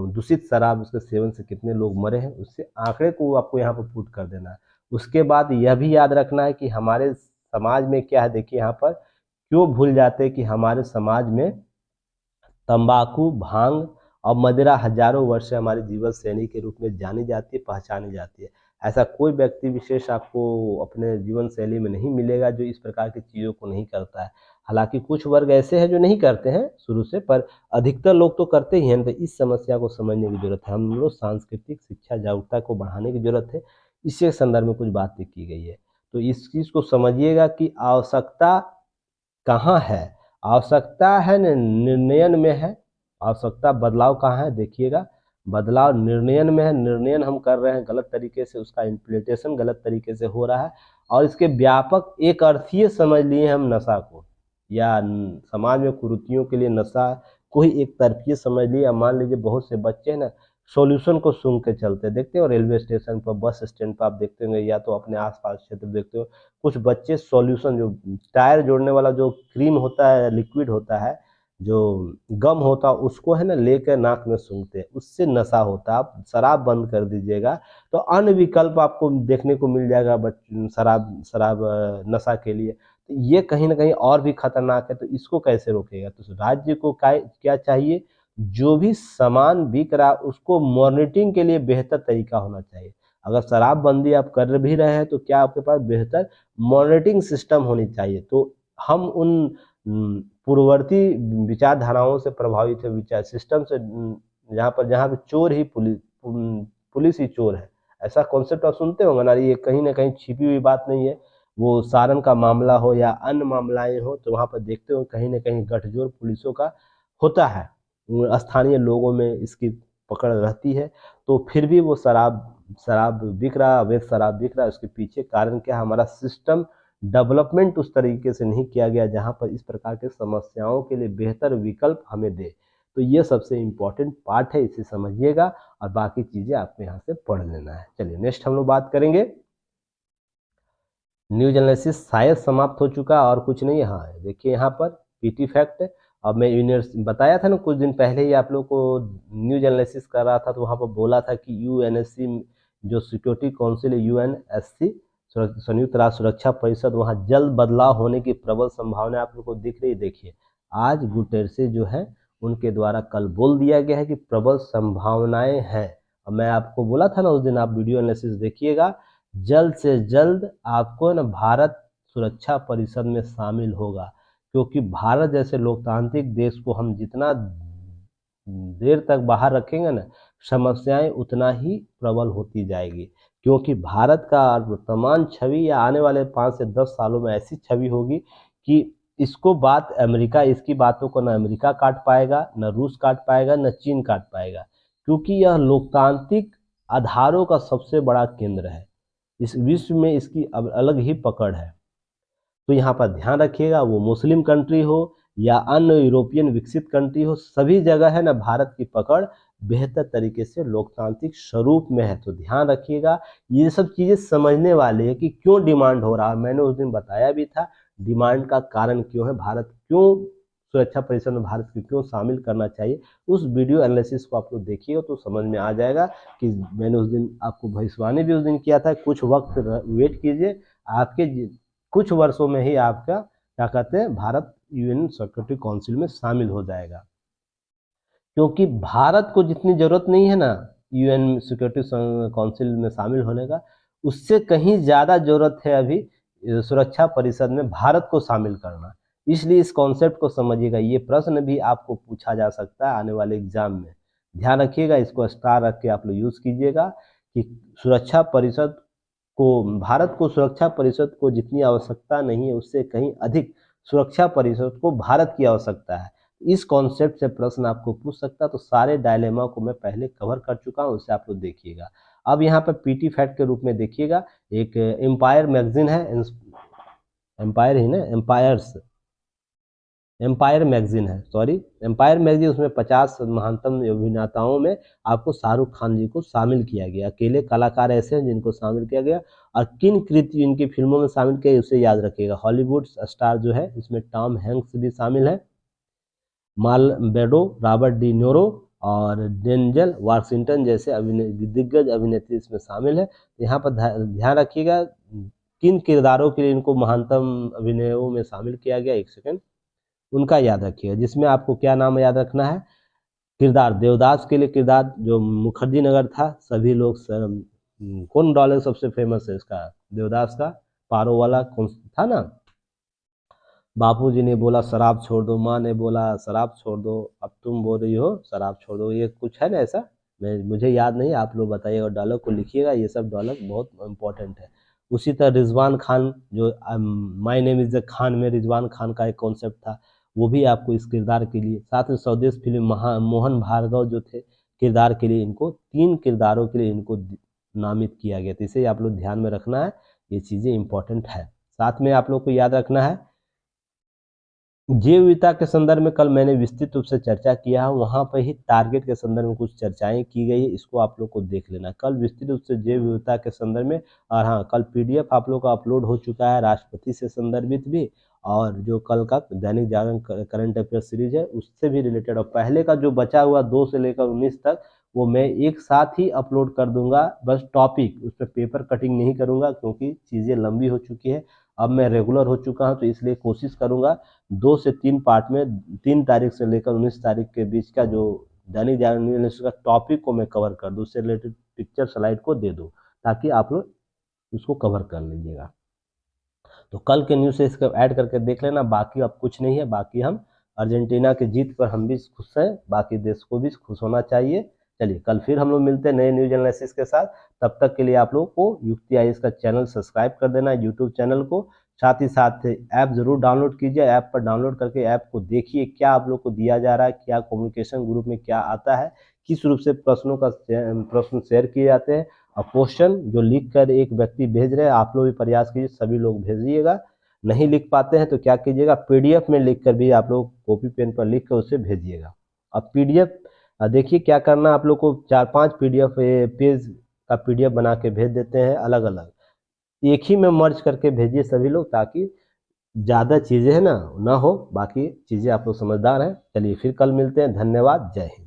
दूषित शराब उसके सेवन से कितने लोग मरे हैं, उससे आंकड़े को आपको यहाँ पर पुट कर देना है। उसके बाद यह भी याद रखना है कि हमारे समाज में क्या है। देखिए यहाँ पर क्यों भूल जाते हैं कि हमारे समाज में तंबाकू, भांग और मदिरा हजारों वर्ष से हमारी जीवन शैली के रूप में जानी जाती है, पहचानी जाती है। ऐसा कोई व्यक्ति विशेष आपको अपने जीवन शैली में नहीं मिलेगा जो इस प्रकार की चीज़ों को नहीं करता है। हालाँकि कुछ वर्ग ऐसे हैं जो नहीं करते हैं शुरू से, पर अधिकतर लोग तो करते ही हैं। तो इस समस्या को समझने की ज़रूरत है। हम लोग सांस्कृतिक शिक्षा जागरूकता को बढ़ाने की ज़रूरत है। इसी संदर्भ में कुछ बातें की गई है। तो इस चीज़ को समझिएगा कि आवश्यकता कहाँ है? आवश्यकता है निर्णयन में है। आवश्यकता बदलाव कहाँ है? देखिएगा, बदलाव निर्णयन में है। निर्णयन हम कर रहे हैं गलत तरीके से, उसका इम्प्लीमेंटेशन गलत तरीके से हो रहा है और इसके व्यापक एक अर्थीय समझ लिए हम नशा को, या समाज में कुरीतियों के लिए नशा को ही एक तरफीय समझ लिए। मान लीजिए बहुत से बच्चे हैं ना, सॉल्यूशन को सूंघ के चलते, देखते हो रेलवे स्टेशन पर, बस स्टैंड पर आप देखते होंगे, या तो अपने आसपास क्षेत्र देखते हो, कुछ बच्चे सॉल्यूशन, जो टायर जोड़ने वाला जो क्रीम होता है, लिक्विड होता है, जो गम होता है, उसको है ना लेकर नाक में सूंघते हैं, उससे नशा होता है। आप शराब बंद कर दीजिएगा तो अन्य विकल्प आपको देखने को मिल जाएगा शराब शराब नशा के लिए। तो ये कहीं ना कहीं और भी खतरनाक है। तो इसको कैसे रोकेगा? तो राज्य को क्या चाहिए? जो भी सामान बिक रहा उसको मॉनिटरिंग के लिए बेहतर तरीका होना चाहिए। अगर शराबबंदी आप कर भी रहे हैं तो क्या आपके पास बेहतर मॉनिटरिंग सिस्टम होनी चाहिए। तो हम उन पूर्ववर्ती विचारधाराओं से प्रभावित है, विचार सिस्टम से, जहाँ पे चोर ही पुलिस ही चोर है, ऐसा कॉन्सेप्ट आप सुनते होंगे ना। ये कहीं ना कहीं छिपी हुई बात नहीं है। वो सारण का मामला हो या अन्य मामलाएं हो, तो वहाँ पर देखते हो कहीं ना कहीं गठजोड़ पुलिसों का होता है। स्थानीय लोगों में इसकी पकड़ रहती है। तो फिर भी वो शराब बिक रहा, अवैध शराब बिक रहा है। उसके पीछे कारण क्या है? हमारा सिस्टम डेवलपमेंट उस तरीके से नहीं किया गया जहाँ पर इस प्रकार के समस्याओं के लिए बेहतर विकल्प हमें दे। तो ये सबसे इम्पोर्टेंट पार्ट है, इसे समझिएगा और बाकी चीज़ें आपको यहाँ से पढ़ लेना है। चलिए नेक्स्ट हम लोग बात करेंगे। न्यूज एनालिसिस शायद समाप्त हो चुका और कुछ नहीं। हाँ देखिए यहाँ पर पीटी फैक्ट। अब मैं बताया था ना कुछ दिन पहले ही आप लोग को, न्यूज एनालिसिस कर रहा था तो वहाँ पर बोला था कि यूएनएससी जो सिक्योरिटी काउंसिल है, यूएनएससी संयुक्त राष्ट्र सुरक्षा परिषद, वहाँ जल्द बदलाव होने की प्रबल संभावना आप लोग को दिख रही। देखिए आज गुटेरेस जो है उनके द्वारा कल बोल दिया गया है कि प्रबल संभावनाएं हैं। और मैं आपको बोला था ना उस दिन, आप वीडियो एनालिसिस देखिएगा, जल्द से जल्द आपको ना भारत सुरक्षा परिषद में शामिल होगा। क्योंकि भारत जैसे लोकतांत्रिक देश को हम जितना देर तक बाहर रखेंगे ना, समस्याएं उतना ही प्रबल होती जाएगी। क्योंकि भारत का वर्तमान छवि या आने वाले 5 से 10 सालों में ऐसी छवि होगी कि इसको अमेरिका, इसकी बातों को न अमेरिका काट पाएगा, न रूस काट पाएगा, न चीन काट पाएगा। क्योंकि यह लोकतांत्रिक आधारों का सबसे बड़ा केंद्र है। इस विश्व में इसकी अब अलग ही पकड़ है। तो यहाँ पर ध्यान रखिएगा, वो मुस्लिम कंट्री हो या अन्य यूरोपियन विकसित कंट्री हो, सभी जगह है ना भारत की पकड़ बेहतर तरीके से लोकतांत्रिक स्वरूप में है। तो ध्यान रखिएगा, ये सब चीज़ें समझने वाली है कि क्यों डिमांड हो रहा है। मैंने उस दिन बताया भी था डिमांड का कारण क्यों है, भारत क्यों सुरक्षा परिषद में भारत को क्यों शामिल करना चाहिए। उस वीडियो एनालिसिस को आप लोग देखिएगा तो समझ में आ जाएगा कि मैंने उस दिन आपको भविष्यवाणी भी उस दिन किया था। कुछ वक्त वेट कीजिए, आपके कुछ वर्षों में ही आपका क्या कहते हैं, भारत यूएन सिक्योरिटी काउंसिल में शामिल हो जाएगा। क्योंकि भारत को जितनी ज़रूरत नहीं है ना यूएन सिक्योरिटी काउंसिल में शामिल होने का, उससे कहीं ज़्यादा ज़रूरत है अभी सुरक्षा परिषद में भारत को शामिल करना। इसलिए इस कॉन्सेप्ट को समझिएगा। ये प्रश्न भी आपको पूछा जा सकता है आने वाले एग्जाम में। ध्यान रखिएगा, इसको स्टार रख के आप लोग यूज़ कीजिएगा कि सुरक्षा परिषद को, भारत को सुरक्षा परिषद को जितनी आवश्यकता नहीं है उससे कहीं अधिक सुरक्षा परिषद को भारत की आवश्यकता है। इस कॉन्सेप्ट से प्रश्न आपको पूछ सकता है। तो सारे डायलेमा को मैं पहले कवर कर चुका हूँ, उससे आप लोग देखिएगा। अब यहाँ पर पीटी फैक्ट के रूप में देखिएगा, एक एम्पायर मैगजीन है, एम्पायर ही ना, एम्पायर मैगजीन है, सॉरी एम्पायर मैगजीन। उसमें 50 महानतम अभिनेताओं में आपको शाहरुख खान जी को शामिल किया गया। अकेले कलाकार ऐसे हैं जिनको शामिल किया गया। और किन कृति इनकी फिल्मों में शामिल किया उसे याद रखिएगा। हॉलीवुड स्टार जो है इसमें टॉम हैंक्स भी शामिल है, माल बेडो, रॉबर्ट डी न्यूरो और डेंजल वाशिंगटन जैसे दिग्गज अभिनेत्री इसमें शामिल है। यहाँ पर ध्यान रखिएगा किन किरदारों के लिए इनको महानतम अभिनयों में शामिल किया गया। एक सेकंड, उनका याद रखिएगा, जिसमें आपको क्या नाम याद रखना है, किरदार, देवदास के लिए किरदार जो मुखर्जी नगर था, सभी लोग कौन डायलॉग सबसे फेमस है इसका, देवदास का, पारो वाला कौन था ना, बापूजी ने बोला शराब छोड़ दो, माँ ने बोला शराब छोड़ दो, अब तुम बोल रही हो शराब छोड़ दो, ये कुछ है ना ऐसा, मुझे याद नहीं, आप लोग बताइएगा, डायलॉग को लिखिएगा, ये सब डायलॉग बहुत इंपॉर्टेंट है। उसी तरह रिजवान खान जो my name is the Khan में रिजवान खान का एक कॉन्सेप्ट था, वो भी आपको इस किरदार के लिए, साथ में स्वदेश फिल्म मोहन भार्गव जो थे किरदार के लिए, इनको 3 किरदारों के लिए इनको नामित किया गया, तो इसे आप लोग ध्यान में रखना है, ये चीज़ें इंपॉर्टेंट है। साथ में आप लोग को याद रखना है, जैव विविधता के संदर्भ में कल मैंने विस्तृत रूप से चर्चा किया है, वहाँ पर ही टारगेट के संदर्भ में कुछ चर्चाएं की गई है, इसको आप लोग को देख लेना, कल विस्तृत रूप से जैव विविधता के संदर्भ में। और हाँ, कल पीडीएफ आप लोग का अपलोड हो चुका है राष्ट्रपति से संदर्भित भी, और जो कल का Dainik Jagran current affair series है उससे भी रिलेटेड, और पहले का जो बचा हुआ 2 से लेकर 19 तक वो मैं एक साथ ही अपलोड कर दूंगा, बस टॉपिक उस पर पेपर कटिंग नहीं करूंगा, क्योंकि चीज़ें लंबी हो चुकी है, अब मैं रेगुलर हो चुका हूँ, तो इसलिए कोशिश करूंगा 2 से 3 पार्ट में 3 तारीख से लेकर 19 तारीख के बीच का जो दैनिक जागरण न्यूज़ का टॉपिक को मैं कवर कर दूँ, उससे रिलेटेड पिक्चर स्लाइड को दे दूँ, ताकि आप लोग उसको कवर कर लीजिएगा। तो कल के न्यूज़ से इसको ऐड करके देख लेना, बाकी अब कुछ नहीं है, बाकी हम अर्जेंटीना की जीत पर हम भी खुश हैं, बाकी देश को भी खुश होना चाहिए। चलिए कल फिर हम लोग मिलते हैं नए न्यूज एनालिसिस के साथ, तब तक के लिए आप लोग को युक्ति आईएएस का चैनल सब्सक्राइब कर देना, यूट्यूब चैनल को, साथ ही साथ ऐप जरूर डाउनलोड कीजिए, ऐप पर डाउनलोड करके ऐप को देखिए क्या आप लोग को दिया जा रहा है, क्या कम्युनिकेशन ग्रुप में क्या आता है, किस रूप से प्रश्न शेयर किए जाते हैं, और क्वेश्चन जो लिख कर एक व्यक्ति भेज रहे हैं, आप लोग भी प्रयास कीजिए, सभी लोग भेजिएगा, नहीं लिख पाते हैं तो क्या कीजिएगा, पीडीएफ में लिख कर भी आप लोग कॉपी पेन पर लिख कर उसे भेजिएगा। अब पीडीएफ देखिए क्या करना, आप लोग को 4-5 पीडीएफ पेज का पीडीएफ बना के भेज देते हैं अलग अलग, एक ही में मर्ज करके भेजिए सभी लोग, ताकि ज़्यादा चीज़ें है ना हो, बाकी चीज़ें आप लोग समझदार हैं। चलिए फिर कल मिलते हैं, धन्यवाद, जय हिंद।